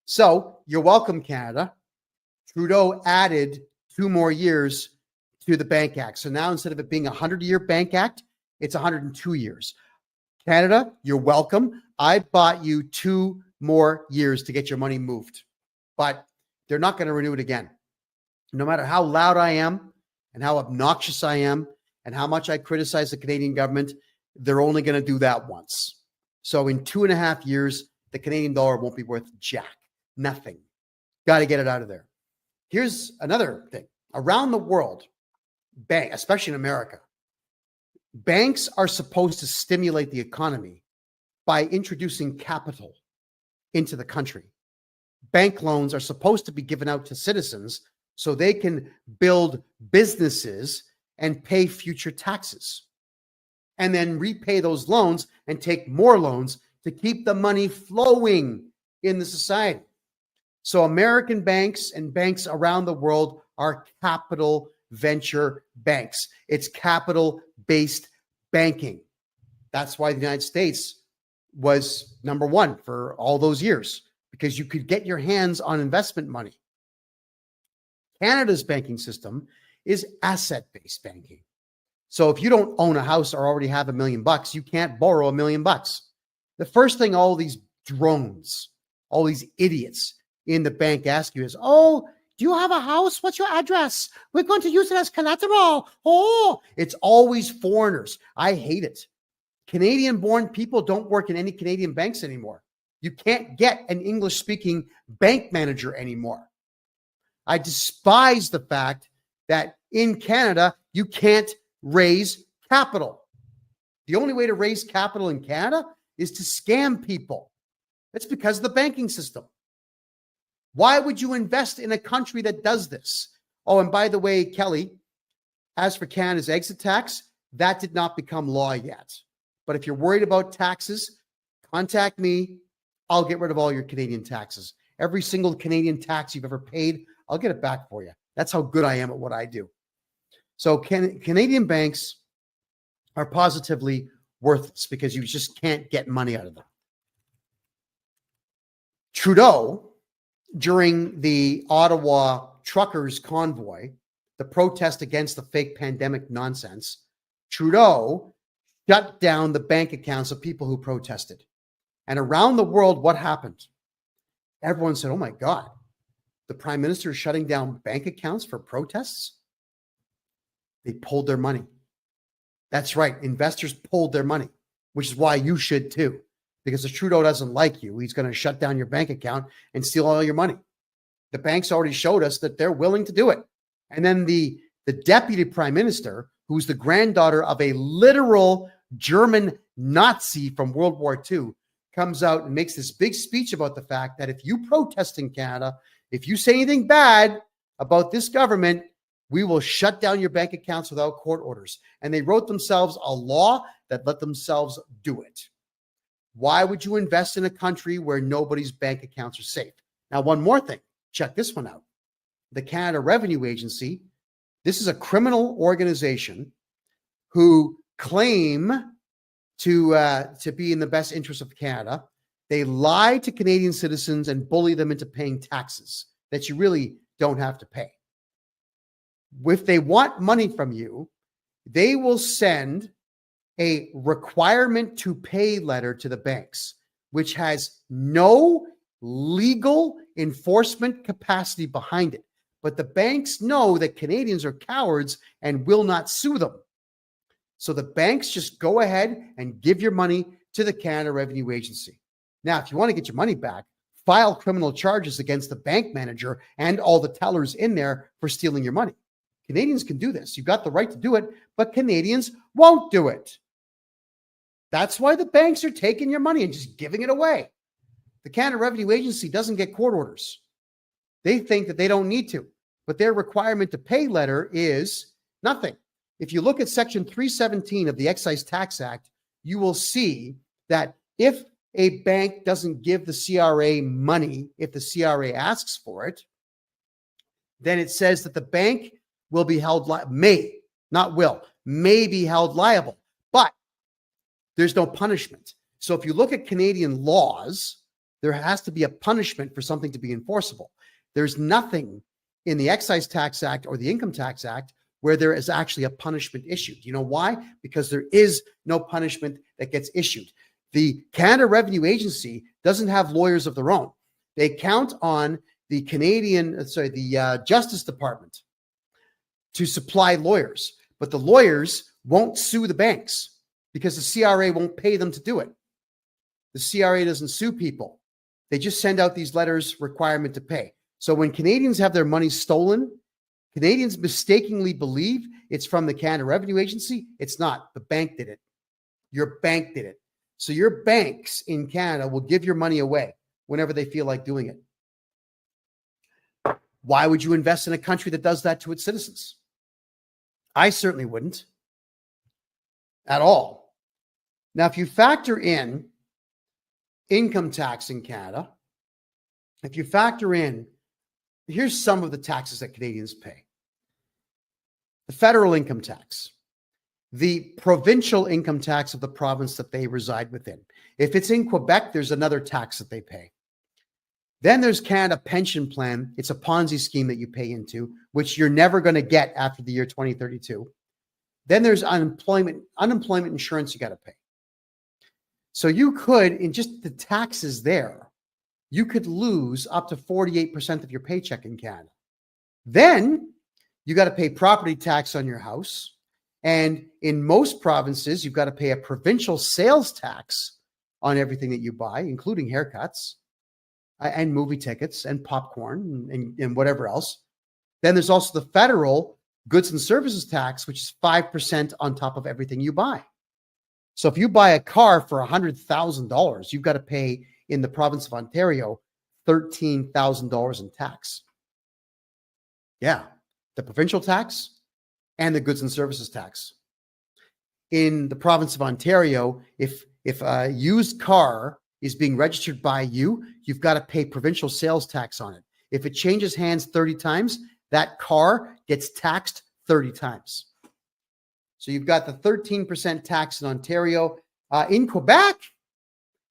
So you're welcome, Canada. Trudeau added 2 more years to the Bank Act. So now instead of it being a 100-year Bank Act, it's 102 years. Canada, you're welcome. I bought you 2 more years to get your money moved, but they're not going to renew it again. No matter how loud I am and how obnoxious I am and how much I criticize the Canadian government, they're only going to do that once. So in 2.5 years, the Canadian dollar won't be worth jack, nothing. Got to get it out of there. Here's another thing. Around the world, especially in America, banks are supposed to stimulate the economy by introducing capital into the country. Bank loans are supposed to be given out to citizens so they can build businesses and pay future taxes, and then repay those loans and take more loans to keep the money flowing in the society. So American banks and banks around the world are capital venture banks. It's capital-based banking. That's why the United States was number 1 for all those years, because you could get your hands on investment money. Canada's banking system is asset-based banking. So if you don't own a house or already have $1 million, you can't borrow $1 million. The first thing all these drones, all these idiots in the bank ask you is, oh, do you have a house? What's your address? We're going to use it as collateral. Oh, it's always foreigners. I hate it. Canadian-born people don't work in any Canadian banks anymore. You can't get an English-speaking bank manager anymore. I despise the fact that in Canada, you can't raise capital. The only way to raise capital in Canada is to scam people. It's because of the banking system. Why would you invest in a country that does this? Oh, and by the way, Kelly, as for Canada's exit tax, that did not become law yet. But if you're worried about taxes, contact me. I'll get rid of all your Canadian taxes. Every single Canadian tax you've ever paid, I'll get it back for you. That's how good I am at what I do. So Canadian banks are positively worthless because you just can't get money out of them. Trudeau, during the Ottawa truckers convoy, the protest against the fake pandemic nonsense, Trudeau shut down the bank accounts of people who protested. And around the world, what happened? Everyone said, oh my God, the prime minister is shutting down bank accounts for protests? They pulled their money. That's right. Investors pulled their money, which is why you should too. Because if Trudeau doesn't like you, he's going to shut down your bank account and steal all your money. The banks already showed us that they're willing to do it. And then the deputy prime minister, who's the granddaughter of a literal German Nazi from World War II, comes out and makes this big speech about the fact that if you protest in Canada, if you say anything bad about this government, we will shut down your bank accounts without court orders. And they wrote themselves a law that let themselves do it. Why would you invest in a country where nobody's bank accounts are safe? Now, one more thing. Check this one out. The Canada Revenue Agency, this is a criminal organization who claim to be in the best interest of Canada. They lie to Canadian citizens and bully them into paying taxes that you really don't have to pay. If they want money from you, they will send a requirement to pay letter to the banks, which has no legal enforcement capacity behind it. But the banks know that Canadians are cowards and will not sue them. So the banks just go ahead and give your money to the Canada Revenue Agency. Now, if you want to get your money back, file criminal charges against the bank manager and all the tellers in there for stealing your money. Canadians can do this. You've got the right to do it, but Canadians won't do it. That's why the banks are taking your money and just giving it away. The Canada Revenue Agency doesn't get court orders. They think that they don't need to, but their requirement to pay letter is nothing. If you look at Section 317 of the Excise Tax Act, you will see that if a bank doesn't give the CRA money if the CRA asks for it, then it says that the bank will be held may be held liable, but there's no punishment. So if you look at Canadian laws, there has to be a punishment for something to be enforceable. There's nothing in the Excise Tax Act or the Income Tax Act where there is actually a punishment issued. You know why? Because there is no punishment that gets issued. The Canada Revenue Agency doesn't have lawyers of their own. They count on the Justice Department to supply lawyers, but the lawyers won't sue the banks because the CRA won't pay them to do it. The CRA doesn't sue people. They just send out these letters requirement to pay. So when Canadians have their money stolen, Canadians mistakenly believe it's from the Canada Revenue Agency. It's not. The bank did it. Your bank did it. So your banks in Canada will give your money away whenever they feel like doing it. Why would you invest in a country that does that to its citizens? I certainly wouldn't at all. Now, if you factor in income tax in Canada, if you factor in, here's some of the taxes that Canadians pay. The federal income tax, the provincial income tax of the province that they reside within. If it's in Quebec, there's another tax that they pay. Then there's Canada Pension Plan. It's a Ponzi scheme that you pay into, which you're never going to get after the year 2032. Then there's unemployment insurance you got to pay. So you could, in just the taxes there, you could lose up to 48% of your paycheck in Canada. Then you got to pay property tax on your house. And in most provinces, you've got to pay a provincial sales tax on everything that you buy, including haircuts and movie tickets and popcorn and whatever else. Then there's also the federal goods and services tax, which is 5% on top of everything you buy. So if you buy a car for $100,000, you've got to pay in the province of Ontario $13,000 in tax. Yeah, the provincial tax and the goods and services tax. In the province of Ontario, if a used car is being registered by you, you've got to pay provincial sales tax on it. If it changes hands 30 times, that car gets taxed 30 times. So you've got the 13% tax in Ontario. In Quebec,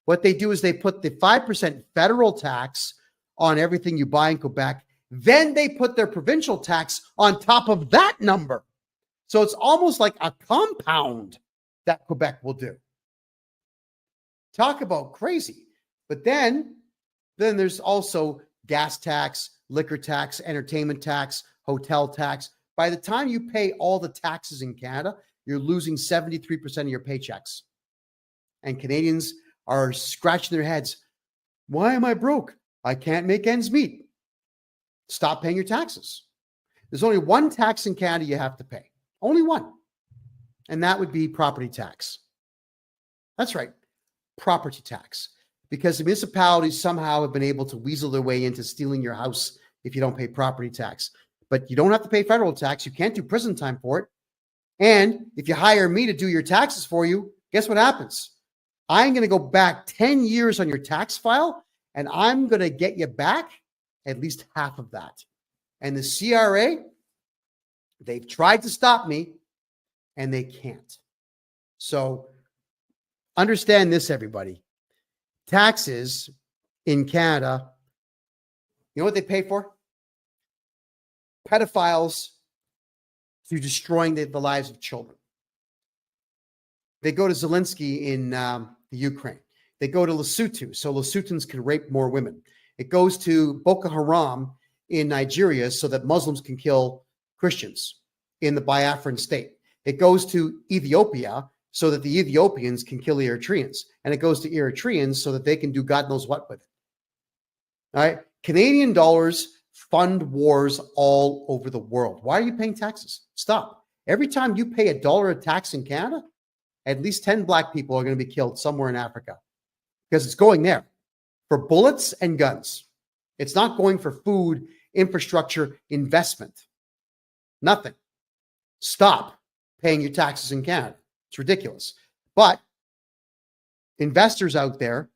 what they do is they put the 5% federal tax on everything you buy in Quebec. Then they put their provincial tax on top of that number. So it's almost like a compound that Quebec will do. Talk about crazy. But then there's also gas tax, liquor tax, entertainment tax, hotel tax. By the time you pay all the taxes in Canada, you're losing 73% of your paychecks. And Canadians are scratching their heads. Why am I broke? I can't make ends meet. Stop paying your taxes. There's only one tax in Canada you have to pay. Only one. And that would be property tax. That's right. Property tax. Because the municipalities somehow have been able to weasel their way into stealing your house if you don't pay property tax. But you don't have to pay federal tax. You can't do prison time for it. And if you hire me to do your taxes for you, guess what happens? I'm going to go back 10 years on your tax file, and I'm going to get you back at least half of that. And the CRA, they've tried to stop me, and they can't. So understand this, everybody. Taxes in Canada, you know what they pay for? Pedophiles to destroying the lives of children. They go to Zelensky in the Ukraine. They go to Lesotho, so Lesothans can rape more women. It goes to Boko Haram in Nigeria so that Muslims can kill Christians in the Biafran state. It goes to Ethiopia so that the Ethiopians can kill the Eritreans. And it goes to Eritreans so that they can do God knows what with it. All right. Canadian dollars fund wars all over the world. Why are you paying taxes? Stop. Every time you pay $1 of tax in Canada, at least 10 black people are going to be killed somewhere in Africa because it's going there for bullets and guns. It's not going for food, infrastructure, investment. Nothing. Stop paying your taxes in Canada. It's ridiculous. But investors out there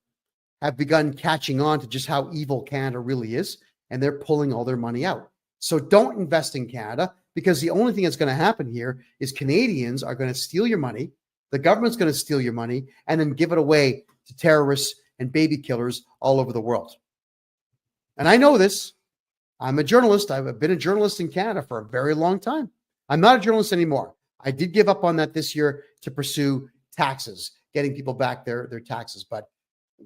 have begun catching on to just how evil Canada really is, and they're pulling all their money out. So don't invest in Canada, because the only thing that's going to happen here is Canadians are going to steal your money, the government's going to steal your money, and then give it away to terrorists and baby killers all over the world. And I know this. I'm a journalist. I've been a journalist in Canada for a very long time. I'm not a journalist anymore. I did give up on that this year to pursue taxes, getting people back their taxes. But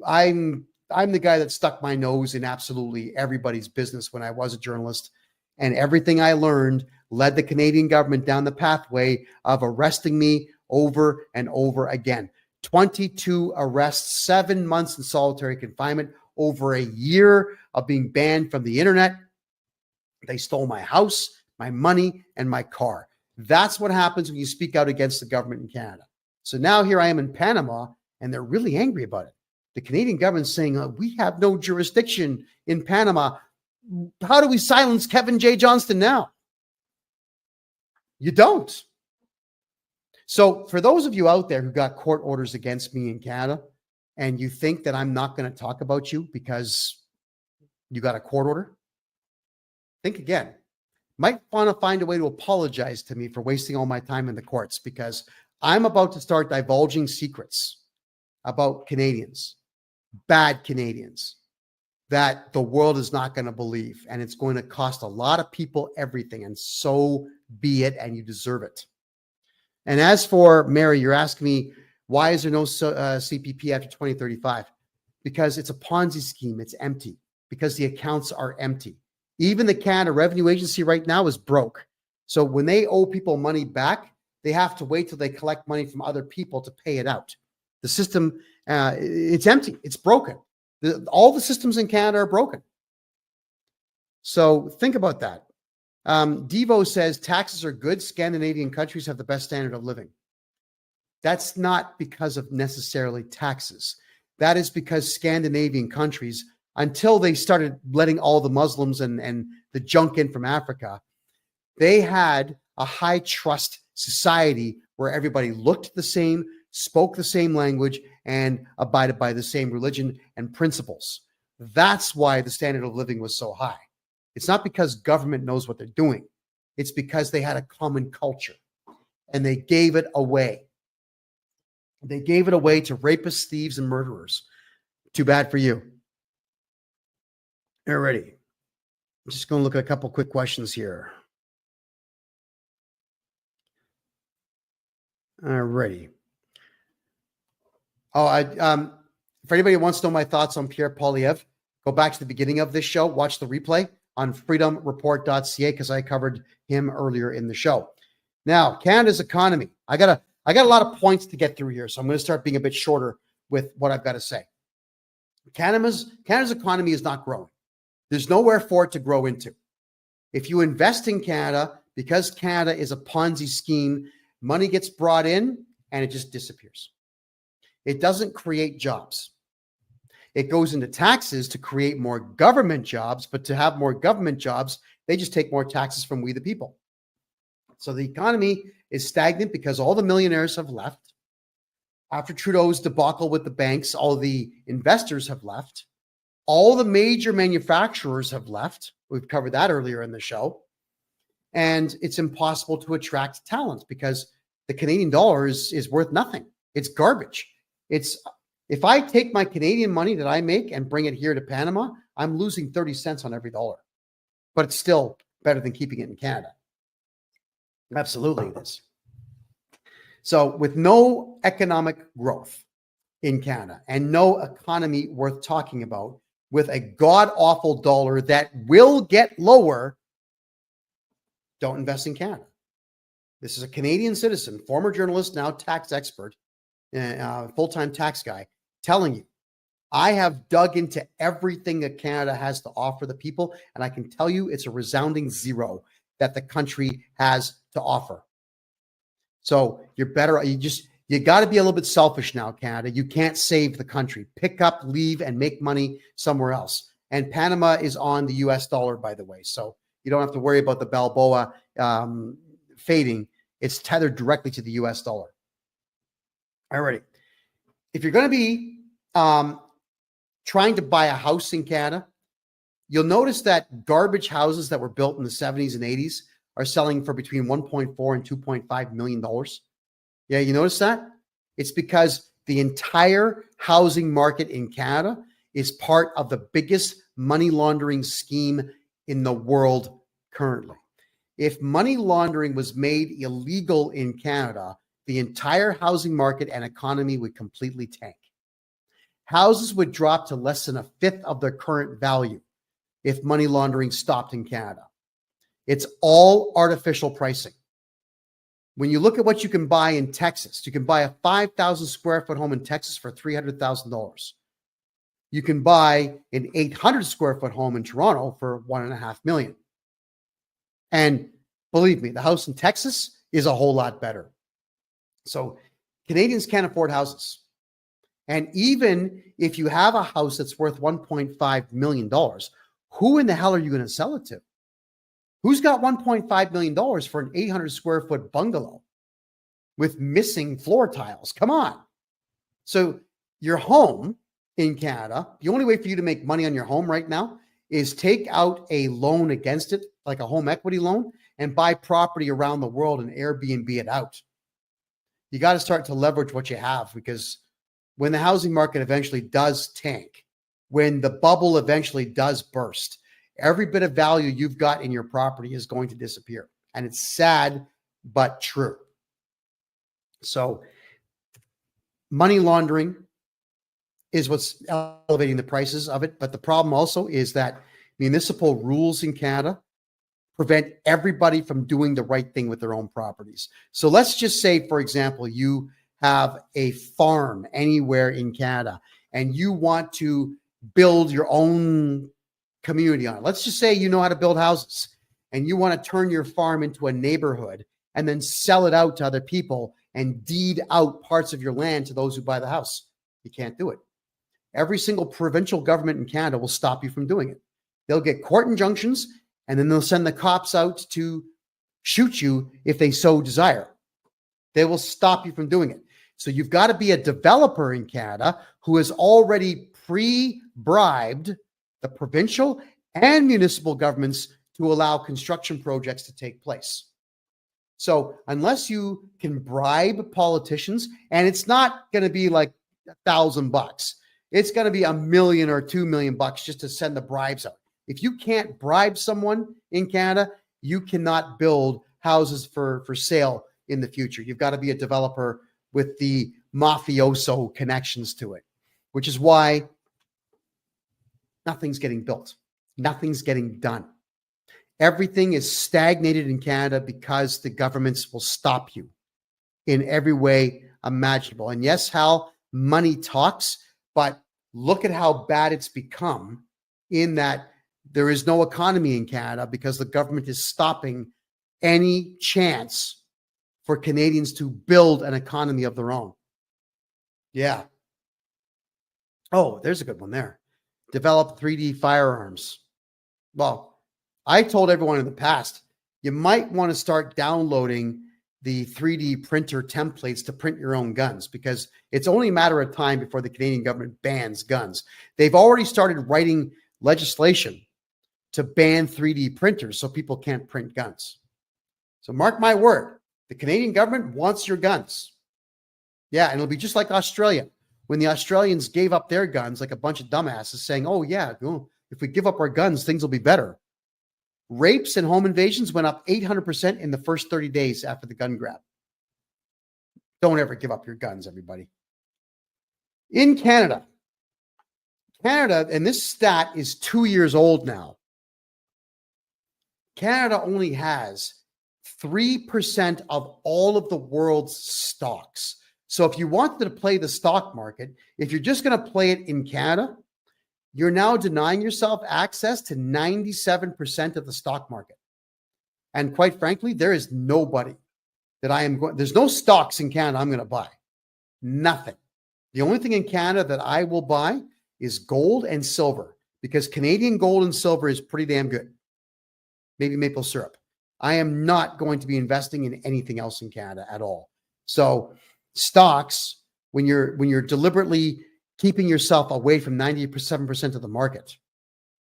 I'm the guy that stuck my nose in absolutely everybody's business when I was a journalist. And everything I learned led the Canadian government down the pathway of arresting me over and over again. 22 arrests, 7 months in solitary confinement, over a year of being banned from the internet. They stole my house, my money, and my car. That's what happens when you speak out against the government in Canada. So now here I am in Panama, and they're really angry about it. The Canadian government's saying, we have no jurisdiction in Panama. How do we silence Kevin J. Johnston now? You don't. So for those of you out there who got court orders against me in Canada, and you think that I'm not going to talk about you because you got a court order, think again. Might want to find a way to apologize to me for wasting all my time in the courts, because I'm about to start divulging secrets about Canadians, bad Canadians, that the world is not going to believe. And it's going to cost a lot of people everything. And so be it. And you deserve it. And as for Mary, you're asking me, why is there no CPP after 2035? Because it's a Ponzi scheme. It's empty. Because the accounts are empty. Even the Canada Revenue Agency right now is broke. So when they owe people money back, they have to wait till they collect money from other people to pay it out. The system, it's empty. It's broken. All the systems in Canada are broken. So think about that. Devo says taxes are good. Scandinavian countries have the best standard of living. That's not because of necessarily taxes. That is because Scandinavian countries, until they started letting all the Muslims and the junk in from Africa, they had a high trust society where everybody looked the same, spoke the same language, and abided by the same religion and principles. That's why the standard of living was so high. It's not because government knows what they're doing. It's because they had a common culture and they gave it away. They gave it away to rapists, thieves, and murderers. Too bad for you. Alrighty. I'm just going to look at a couple quick questions here. Alrighty. If anybody wants to know my thoughts on Pierre Poilievre, go back to the beginning of this show, watch the replay on freedomreport.ca, because I covered him earlier in the show. Now, Canada's economy. I got a lot of points to get through here, so I'm going to start being a bit shorter with what I've got to say. Canada's economy is not growing. There's nowhere for it to grow into. If you invest in Canada, because Canada is a Ponzi scheme, money gets brought in and it just disappears. It doesn't create jobs. It goes into taxes to create more government jobs, but to have more government jobs, they just take more taxes from we the people. So the economy is stagnant because all the millionaires have left. After Trudeau's debacle with the banks, all the investors have left. All the major manufacturers have left. We've covered that earlier in the show. And it's impossible to attract talent because the Canadian dollar is worth nothing. It's garbage. If I take my Canadian money that I make and bring it here to Panama, I'm losing 30 cents on every dollar. But it's still better than keeping it in Canada. Absolutely it is. So with no economic growth in Canada and no economy worth talking about, with a god-awful dollar that will get lower, don't invest in Canada. This is a Canadian citizen, former journalist, now tax expert, full-time tax guy, telling you, I have dug into everything that Canada has to offer the people, and I can tell you it's a resounding zero that the country has to offer. So you're better, you got to be a little bit selfish now, Canada. You can't save the country. Pick up, leave, and make money somewhere else. And Panama is on the US dollar, by the way. So you don't have to worry about the Balboa fading. It's tethered directly to the US dollar. All righty. If you're going to be trying to buy a house in Canada, you'll notice that garbage houses that were built in the 70s and 80s are selling for between 1.4 and 2.5 million dollars. Yeah, you notice that? It's because the entire housing market in Canada is part of the biggest money laundering scheme in the world currently. If money laundering was made illegal in Canada, the entire housing market and economy would completely tank. Houses would drop to less than a fifth of their current value if money laundering stopped in Canada. It's all artificial pricing. When you look at what you can buy in Texas, you can buy a 5,000 square foot home in Texas for $300,000. You can buy an 800 square foot home in Toronto for $1.5 million. And believe me, the house in Texas is a whole lot better. So Canadians can't afford houses. And even if you have a house that's worth $1.5 million, who in the hell are you going to sell it to? Who's got $1.5 million for an 800 square foot bungalow with missing floor tiles? Come on. So your home in Canada, the only way for you to make money on your home right now is take out a loan against it, like a home equity loan, and buy property around the world and Airbnb it out. You got to start to leverage what you have, because when the housing market eventually does tank, when the bubble eventually does burst, every bit of value you've got in your property is going to disappear. And it's sad, but true. So money laundering is what's elevating the prices of it. But the problem also is that municipal rules in Canada prevent everybody from doing the right thing with their own properties. So let's just say, for example, you have a farm anywhere in Canada and you want to build your own community on it. Let's just say you know how to build houses and you want to turn your farm into a neighborhood and then sell it out to other people and deed out parts of your land to those who buy the house. You can't do it. Every single provincial government in Canada will stop you from doing it. They'll get court injunctions and then they'll send the cops out to shoot you if they so desire. They will stop you from doing it. So you've got to be a developer in Canada who has already pre-bribed the provincial and municipal governments to allow construction projects to take place. So unless you can bribe politicians, and it's not going to be like $1,000, it's going to be $1 million or $2 million just to send the bribes out. If you can't bribe someone in Canada, you cannot build houses for sale in the future. You've got to be a developer with the mafioso connections to it, which is why nothing's getting built. Nothing's getting done. Everything is stagnated in Canada because the governments will stop you in every way imaginable. And yes, Hal, money talks, but look at how bad it's become in that there is no economy in Canada because the government is stopping any chance for Canadians to build an economy of their own. Yeah. Oh, there's a good one there. Develop 3D firearms. Well, I told everyone in the past, you might want to start downloading the 3D printer templates to print your own guns, because it's only a matter of time before the Canadian government bans guns. They've already started writing legislation to ban 3D printers so people can't print guns. So mark my word, the Canadian government wants your guns. Yeah, and it'll be just like Australia. When the Australians gave up their guns, like a bunch of dumbasses saying, oh yeah, if we give up our guns, things will be better. Rapes and home invasions went up 800% in the first 30 days after the gun grab. Don't ever give up your guns, everybody. In Canada, and this stat is 2 years old now, Canada only has 3% of all of the world's stocks. So if you wanted to play the stock market, if you're just going to play it in Canada, you're now denying yourself access to 97% of the stock market. And quite frankly, there is nobody that there's no stocks in Canada I'm going to buy. Nothing. The only thing in Canada that I will buy is gold and silver, because Canadian gold and silver is pretty damn good. Maybe maple syrup. I am not going to be investing in anything else in Canada at all. So stocks, when you're deliberately keeping yourself away from 97% of the market,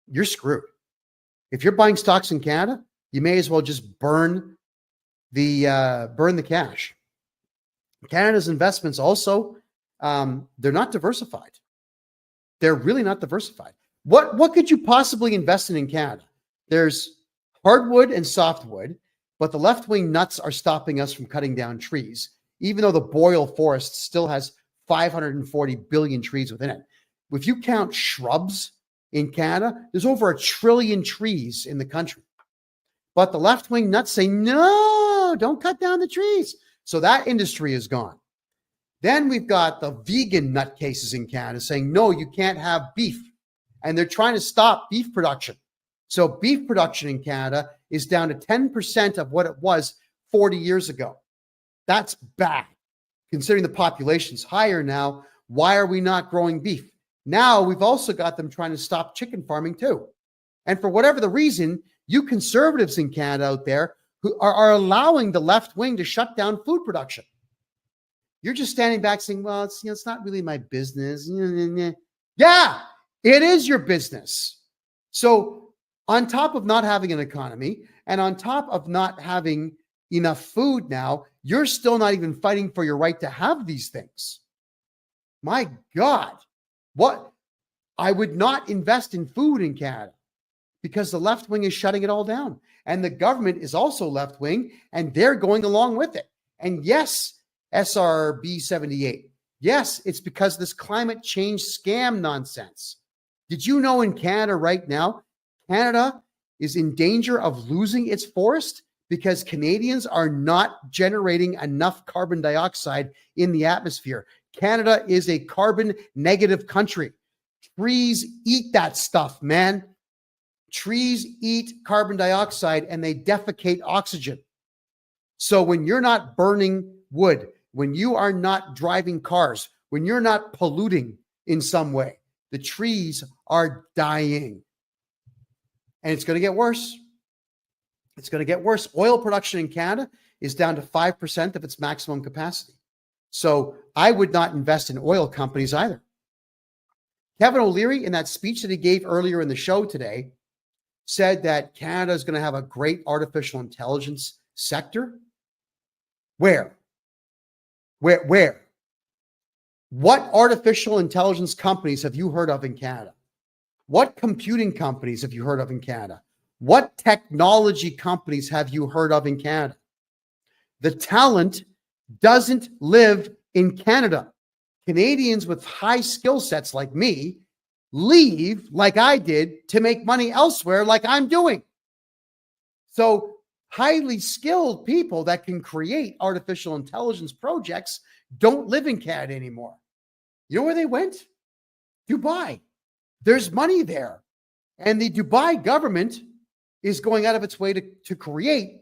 you're screwed. If you're buying stocks in Canada, you may as well just burn the cash. Canada's investments also, they're not diversified. They're really not diversified. What could you possibly invest in Canada? There's hardwood and softwood, but the left-wing nuts are stopping us from cutting down trees, even though the boreal forest still has 540 billion trees within it. If you count shrubs in Canada, there's over 1 trillion trees in the country. But the left-wing nuts say, no, don't cut down the trees. So that industry is gone. Then we've got the vegan nutcases in Canada saying, no, you can't have beef. And they're trying to stop beef production. So beef production in Canada is down to 10% of what it was 40 years ago. That's bad. Considering the population's higher now, why are we not growing beef? Now we've also got them trying to stop chicken farming too. And for whatever the reason, you conservatives in Canada out there who are allowing the left wing to shut down food production. You're just standing back saying, well, it's not really my business. Yeah, it is your business. So on top of not having an economy and on top of not having enough food now, you're still not even fighting for your right to have these things. My God, what? I would not invest in food in Canada because the left wing is shutting it all down. And the government is also left wing and they're going along with it. And yes, SRB 78. Yes, it's because of this climate change scam nonsense. Did you know in Canada right now, Canada is in danger of losing its forest because Canadians are not generating enough carbon dioxide in the atmosphere. Canada is a carbon negative country. Trees eat that stuff, man. Trees eat carbon dioxide and they defecate oxygen. So when you're not burning wood, when you are not driving cars, when you're not polluting in some way, the trees are dying. And it's going to get worse. It's going to get worse. Oil production in Canada is down to 5% of its maximum capacity. So I would not invest in oil companies either. Kevin O'Leary, in that speech that he gave earlier in the show today, said that Canada is going to have a great artificial intelligence sector. Where? What artificial intelligence companies have you heard of in Canada? What computing companies have you heard of in Canada? What technology companies have you heard of in Canada? The talent doesn't live in Canada. Canadians with high skill sets like me leave like I did to make money elsewhere like I'm doing. So highly skilled people that can create artificial intelligence projects don't live in Canada anymore. You know where they went? Dubai. There's money there. And the Dubai government is going out of its way to create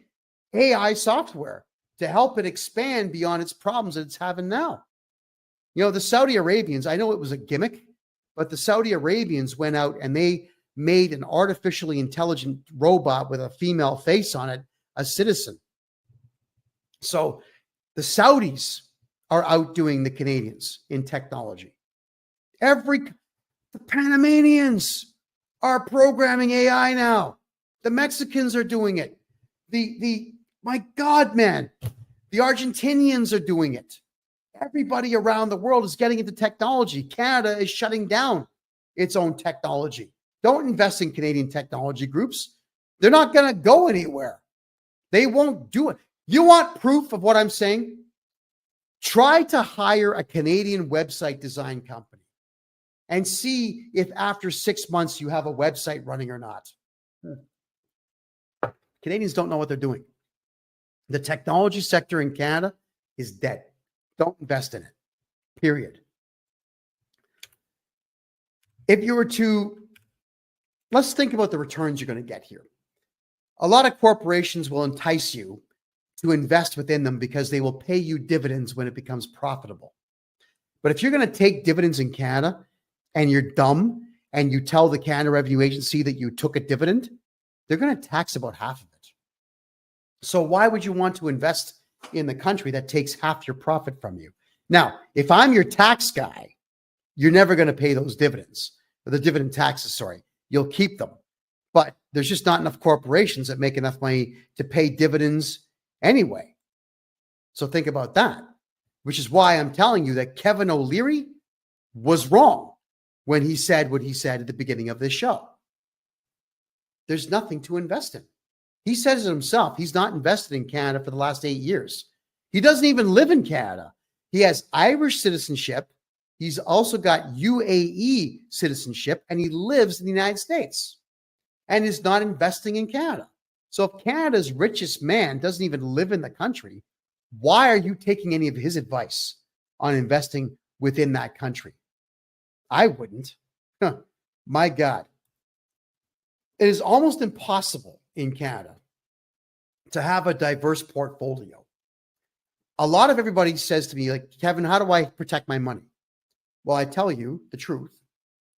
AI software to help it expand beyond its problems that it's having now. You know, the Saudi Arabians, I know it was a gimmick, but the Saudi Arabians went out and they made an artificially intelligent robot with a female face on it, a citizen. So the Saudis are outdoing the Canadians in technology. The Panamanians are programming AI now. The Mexicans are doing it. My God, man, the Argentinians are doing it. Everybody around the world is getting into technology. Canada is shutting down its own technology. Don't invest in Canadian technology groups. They're not going to go anywhere. They won't do it. You want proof of what I'm saying? Try to hire a Canadian website design company and see if after 6 months you have a website running or not. Canadians don't know what they're doing. The technology sector in Canada is dead. Don't invest in it, period. If you were to, let's think about the returns you're going to get here. A lot of corporations will entice you to invest within them because they will pay you dividends when it becomes profitable. But if you're going to take dividends in Canada and you're dumb and you tell the Canada Revenue Agency that you took a dividend, they're going to tax about half of it. So why would you want to invest in the country that takes half your profit from you? Now, if I'm your tax guy you're never going to pay those dividends, or the dividend taxes, sorry. You'll keep them. But there's just not enough corporations that make enough money to pay dividends anyway. So think about that, which is why I'm telling you that Kevin O'Leary was wrong when he said what he said at the beginning of this show. There's nothing to invest in. He says it himself. He's not invested in Canada for the last 8 years. He doesn't even live in Canada. He has Irish citizenship. He's also got UAE citizenship, and he lives in the United States and is not investing in Canada. So if Canada's richest man doesn't even live in the country, why are you taking any of his advice on investing within that country? I wouldn't. My God. It is almost impossible in Canada to have a diverse portfolio. A lot of everybody says to me, like, Kevin, how do I protect my money? Well, I tell you the truth.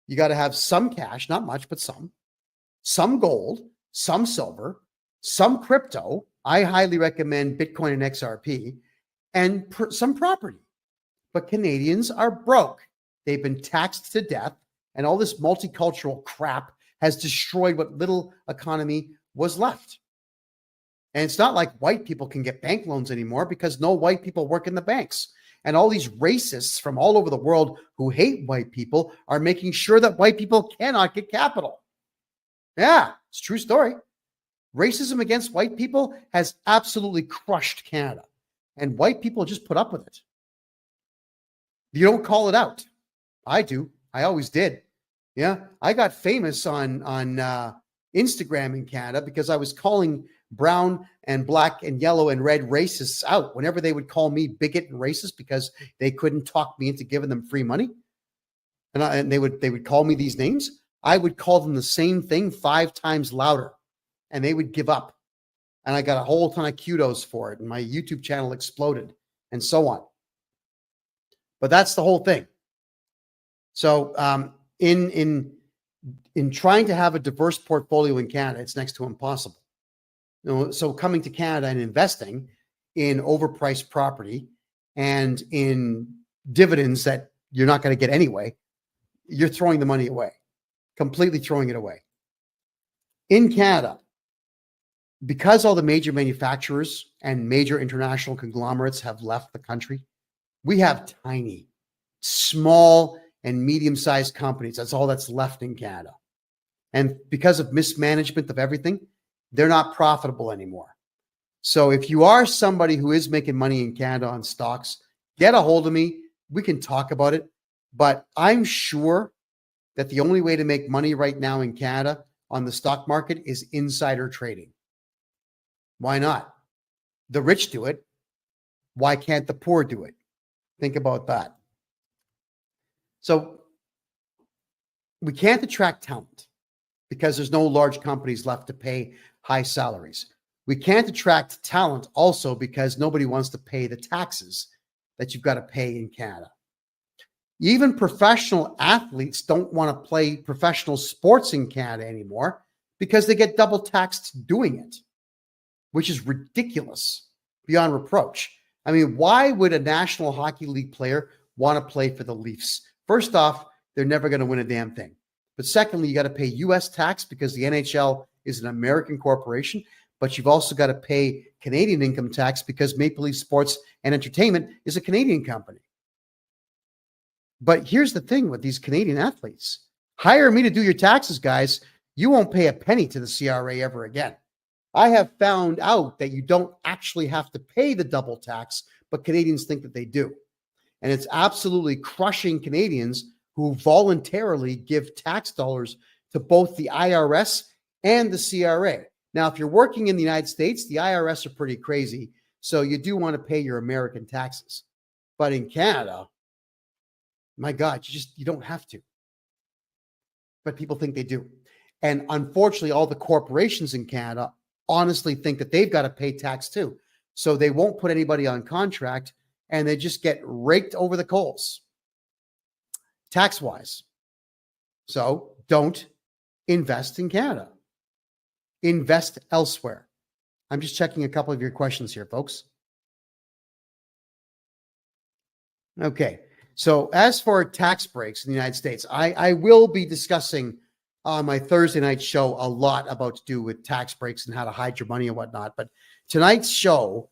You got to have some cash, not much, but some gold, some silver, some crypto. I highly recommend Bitcoin and XRP, and some property. But Canadians are broke. They've been taxed to death, and all this multicultural crap has destroyed what little economy was left. And it's not like white people can get bank loans anymore because no white people work in the banks. And all these racists from all over the world who hate white people are making sure that white people cannot get capital. Yeah, it's a true story. Racism against white people has absolutely crushed Canada. And white people just put up with it. You don't call it out. I do. I always did. Yeah, I got famous on Instagram in Canada because I was calling brown and black and yellow and red racists out whenever they would call me bigot and racist because they couldn't talk me into giving them free money. And they would call me these names. I would call them the same thing 5 times louder, and they would give up. And I got a whole ton of kudos for it, and my YouTube channel exploded, and so on. But that's the whole thing. So in trying to have a diverse portfolio in Canada, it's next to impossible. So coming to Canada and investing in overpriced property and in dividends that you're not going to get anyway, you're throwing the money away, completely throwing it away. In Canada, because all the major manufacturers and major international conglomerates have left the country, we have tiny, small, and medium-sized companies. That's all that's left in Canada. And because of mismanagement of everything, they're not profitable anymore. So if you are somebody who is making money in Canada on stocks, get a hold of me. We can talk about it. But I'm sure that the only way to make money right now in Canada on the stock market is insider trading. Why not? The rich do it. Why can't the poor do it? Think about that. So we can't attract talent because there's no large companies left to pay high salaries. We can't attract talent also because nobody wants to pay the taxes that you've got to pay in Canada. Even professional athletes don't want to play professional sports in Canada anymore because they get double taxed doing it, which is ridiculous beyond reproach. I mean, why would a National Hockey League player want to play for the Leafs? First off, they're never going to win a damn thing. But secondly, you got to pay U.S. tax because the NHL is an American corporation, but you've also got to pay Canadian income tax because Maple Leaf Sports and Entertainment is a Canadian company. But here's the thing with these Canadian athletes. Hire me to do your taxes, guys. You won't pay a penny to the CRA ever again. I have found out that you don't actually have to pay the double tax, but Canadians think that they do. And it's absolutely crushing Canadians who voluntarily give tax dollars to both the IRS and the CRA. Now, if you're working in the United States, the IRS are pretty crazy, so you do want to pay your American taxes. But in Canada, my God, you don't have to. But people think they do. And unfortunately, all the corporations in Canada honestly think that they've got to pay tax too. So they won't put anybody on contract and they just get raked over the coals tax-wise. So don't invest in Canada. Invest elsewhere. I'm just checking a couple of your questions here, folks. Okay. So as for tax breaks in the United States, I will be discussing on my Thursday night show a lot about to do with tax breaks and how to hide your money and whatnot. But tonight's show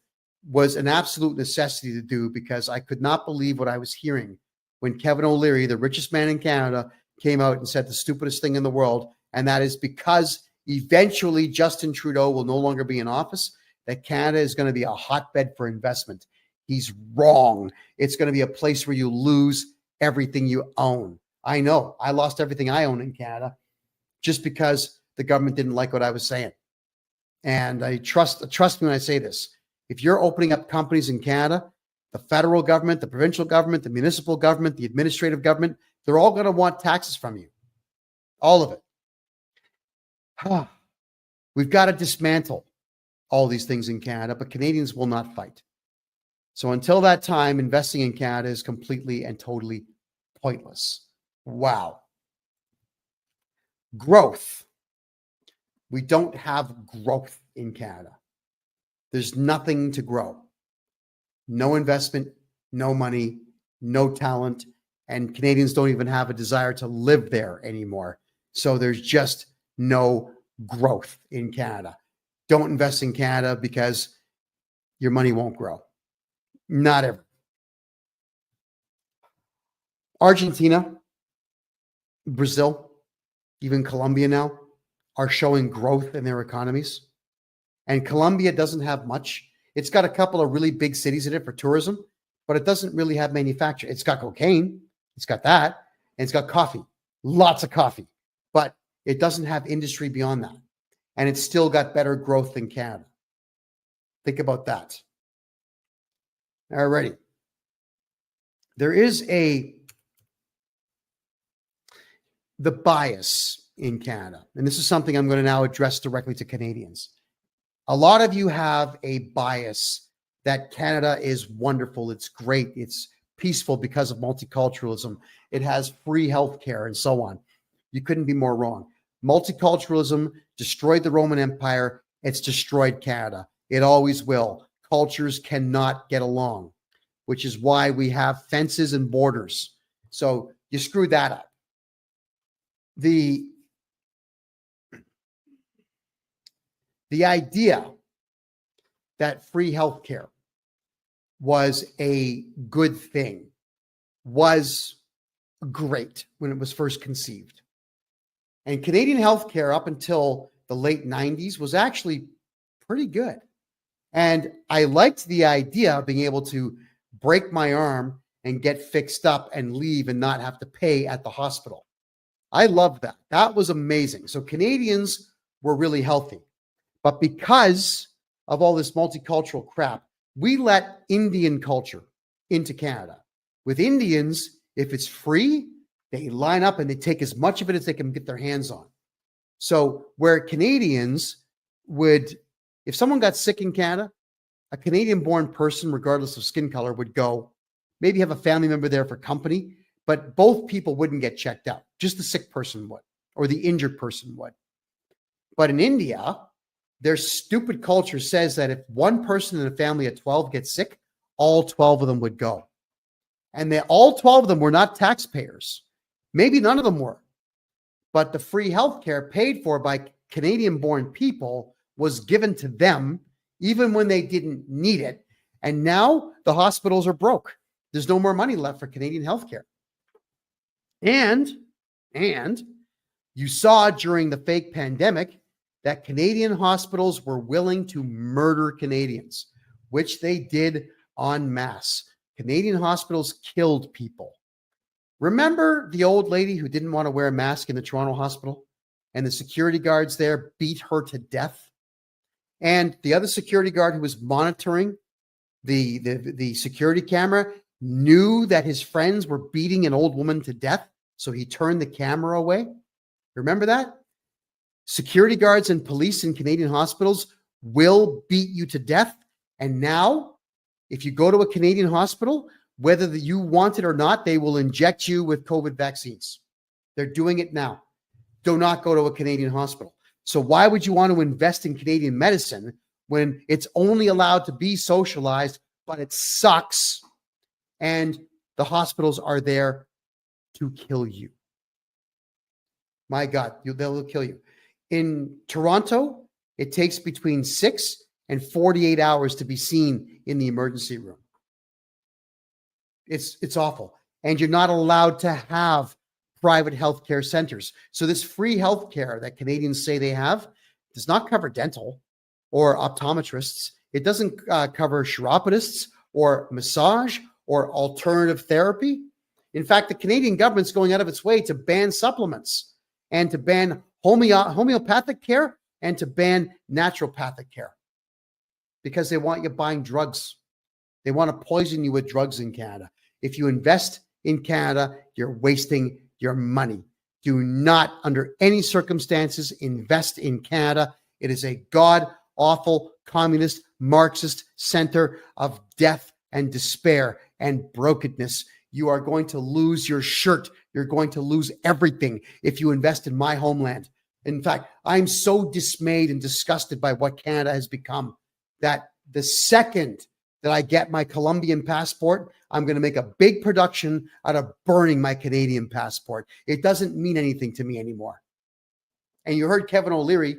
was an absolute necessity to do because I could not believe what I was hearing when Kevin O'Leary, the richest man in Canada, came out and said the stupidest thing in the world. And that is because eventually Justin Trudeau will no longer be in office, that Canada is going to be a hotbed for investment. He's wrong. It's going to be a place where you lose everything you own. I know. I lost everything I own in Canada just because the government didn't like what I was saying. And I trust me when I say this. If you're opening up companies in Canada, the federal government, the provincial government, the municipal government, the administrative government, they're all going to want taxes from you. All of it. We've got to dismantle all these things in Canada, but Canadians will not fight. So until that time, investing in Canada is completely and totally pointless. Wow. Growth. We don't have growth in Canada. There's nothing to grow. No investment, no money, no talent, and Canadians don't even have a desire to live there anymore. So there's just no growth in Canada. Don't invest in Canada because your money won't grow. Not ever. Argentina, Brazil, even Colombia now are showing growth in their economies. And Colombia doesn't have much. It's got a couple of really big cities in it for tourism, but it doesn't really have manufacturing. It's got cocaine. It's got that. And it's got coffee. Lots of coffee. But it doesn't have industry beyond that. And it's still got better growth than Canada. Think about that. All righty. There is the bias in Canada. And this is something I'm going to now address directly to Canadians. A lot of you have a bias that Canada is wonderful. It's great. It's peaceful because of multiculturalism. It has free healthcare and so on. You couldn't be more wrong. Multiculturalism destroyed the Roman Empire. It's destroyed Canada. It always will. Cultures cannot get along, which is why we have fences and borders. So you screw that up. The idea that free healthcare was a good thing was great when it was first conceived. And Canadian healthcare up until the late 90s was actually pretty good. And I liked the idea of being able to break my arm and get fixed up and leave and not have to pay at the hospital. I loved that. That was amazing. So Canadians were really healthy. But because of all this multicultural crap, we let Indian culture into Canada. With Indians, if it's free, they line up and they take as much of it as they can get their hands on. So where Canadians would, if someone got sick in Canada, a Canadian-born person, regardless of skin color, would go, maybe have a family member there for company, but both people wouldn't get checked out. Just the sick person would, or the injured person would. But in India, their stupid culture says that if one person in a family of 12 gets sick, all 12 of them would go. And all 12 of them were not taxpayers. Maybe none of them were. But the free healthcare paid for by Canadian-born people was given to them even when they didn't need it. And now the hospitals are broke. There's no more money left for Canadian healthcare. And you saw during the fake pandemic that Canadian hospitals were willing to murder Canadians, which they did en masse. Canadian hospitals killed people. Remember the old lady who didn't want to wear a mask in the Toronto hospital and the security guards there beat her to death? And the other security guard who was monitoring the security camera knew that his friends were beating an old woman to death, so he turned the camera away. Remember that? Security guards and police in Canadian hospitals will beat you to death. And now, if you go to a Canadian hospital, whether you want it or not, they will inject you with COVID vaccines. They're doing it now. Do not go to a Canadian hospital. So why would you want to invest in Canadian medicine when it's only allowed to be socialized, but it sucks? And the hospitals are there to kill you. My God, they'll kill you. In Toronto, it takes between 6 and 48 hours to be seen in the emergency room. It's awful. And you're not allowed to have private healthcare centers. So this free healthcare that Canadians say they have does not cover dental or optometrists. It doesn't cover chiropodists or massage or alternative therapy. In fact, the Canadian government's going out of its way to ban supplements and to ban homeopathic care and to ban naturopathic care because they want you buying drugs. They want to poison you with drugs in Canada. If you invest in Canada, you're wasting your money. Do not, under any circumstances, invest in Canada. It is a god-awful, communist, Marxist center of death and despair and brokenness. You are going to lose your shirt. You're going to lose everything if you invest in my homeland. In fact, I'm so dismayed and disgusted by what Canada has become that the second that I get my Colombian passport, I'm going to make a big production out of burning my Canadian passport. It doesn't mean anything to me anymore. And you heard Kevin O'Leary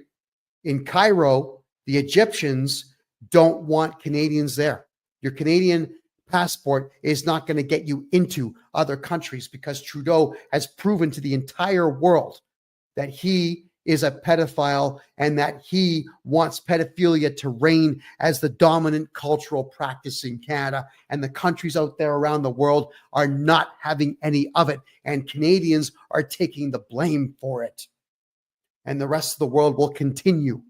in Cairo, the Egyptians don't want Canadians there. Your Canadian passport is not going to get you into other countries because Trudeau has proven to the entire world that he is a pedophile and that he wants pedophilia to reign as the dominant cultural practice in Canada. And the countries out there around the world are not having any of it. And Canadians are taking the blame for it. And the rest of the world will continue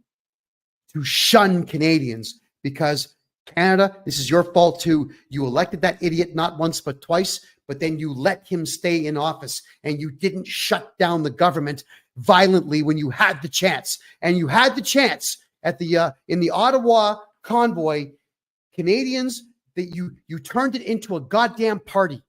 to shun Canadians because Canada, this is your fault too. You elected that idiot not once but twice, but then you let him stay in office and you didn't shut down the government violently when you had the chance. And you had the chance at the in the Ottawa convoy, Canadians, that you turned it into a goddamn party.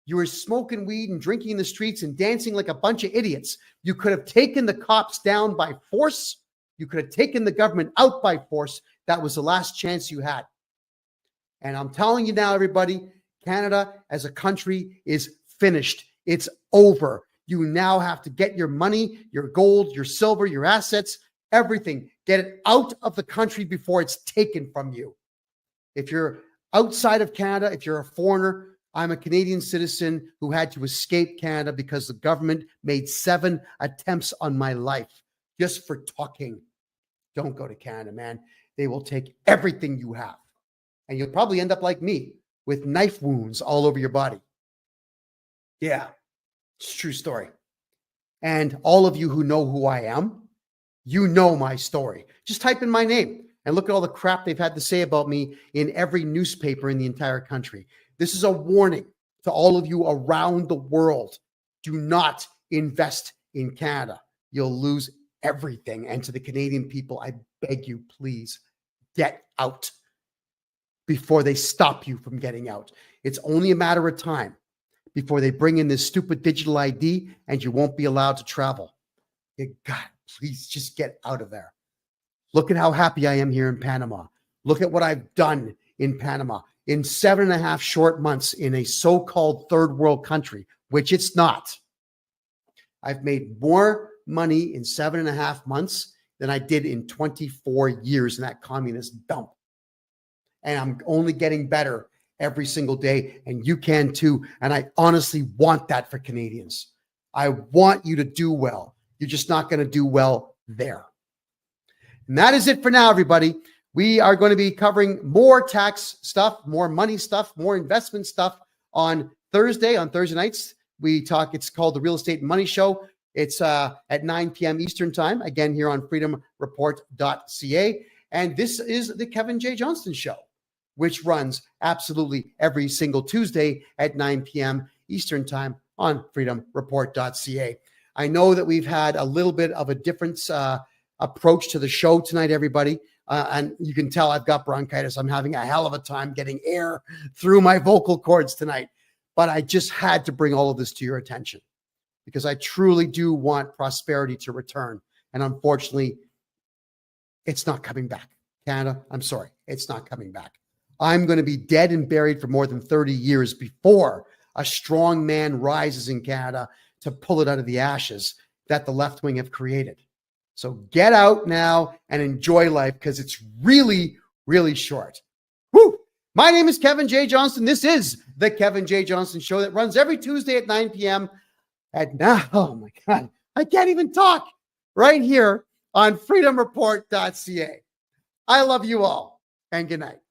You were smoking weed and drinking in the streets and dancing like a bunch of idiots. You could have taken the cops down by force. You could have taken the government out by force. That was the last chance you had. And I'm telling you now, everybody, Canada as a country is finished. It's over. You now have to get your money, your gold, your silver, your assets, everything. Get it out of the country before it's taken from you. If you're outside of Canada, if you're a foreigner, I'm a Canadian citizen who had to escape Canada because the government made 7 attempts on my life just for talking. Don't go to Canada, man. They will take everything you have. And you'll probably end up like me with knife wounds all over your body. Yeah, it's a true story. And all of you who know who I am, you know my story. Just type in my name and look at all the crap they've had to say about me in every newspaper in the entire country. This is a warning to all of you around the world. Do not invest in Canada. You'll lose everything. And to the Canadian people, I beg you, please get out before they stop you from getting out. It's only a matter of time before they bring in this stupid digital ID and you won't be allowed to travel. God, please just get out of there. Look at how happy I am here in Panama. Look at what I've done in Panama. In 7.5 short months in a so-called third world country, which it's not. I've made more money in 7.5 months than I did in 24 years in that communist dump. And I'm only getting better every single day, and you can too. And I honestly want that for Canadians. I want you to do well. You're just not going to do well there. And that is it for now, everybody. We are going to be covering more tax stuff, more money stuff, more investment stuff on Thursday. On Thursday nights, we talk. It's called the Real Estate and Money Show. It's at 9 p.m. Eastern time, again, here on freedomreport.ca. And this is the Kevin J. Johnston Show, which runs absolutely every single Tuesday at 9 p.m. Eastern time on freedomreport.ca. I know that we've had a little bit of a different approach to the show tonight, everybody. And you can tell I've got bronchitis. I'm having a hell of a time getting air through my vocal cords tonight. But I just had to bring all of this to your attention because I truly do want prosperity to return. And unfortunately, it's not coming back. Canada, I'm sorry, it's not coming back. I'm going to be dead and buried for more than 30 years before a strong man rises in Canada to pull it out of the ashes that the left wing have created. So get out now and enjoy life because it's really, really short. Woo! My name is Kevin J. Johnston. This is the Kevin J. Johnston Show that runs every Tuesday at 9 p.m. And now, oh my God, I can't even talk, right here on freedomreport.ca. I love you all and good night.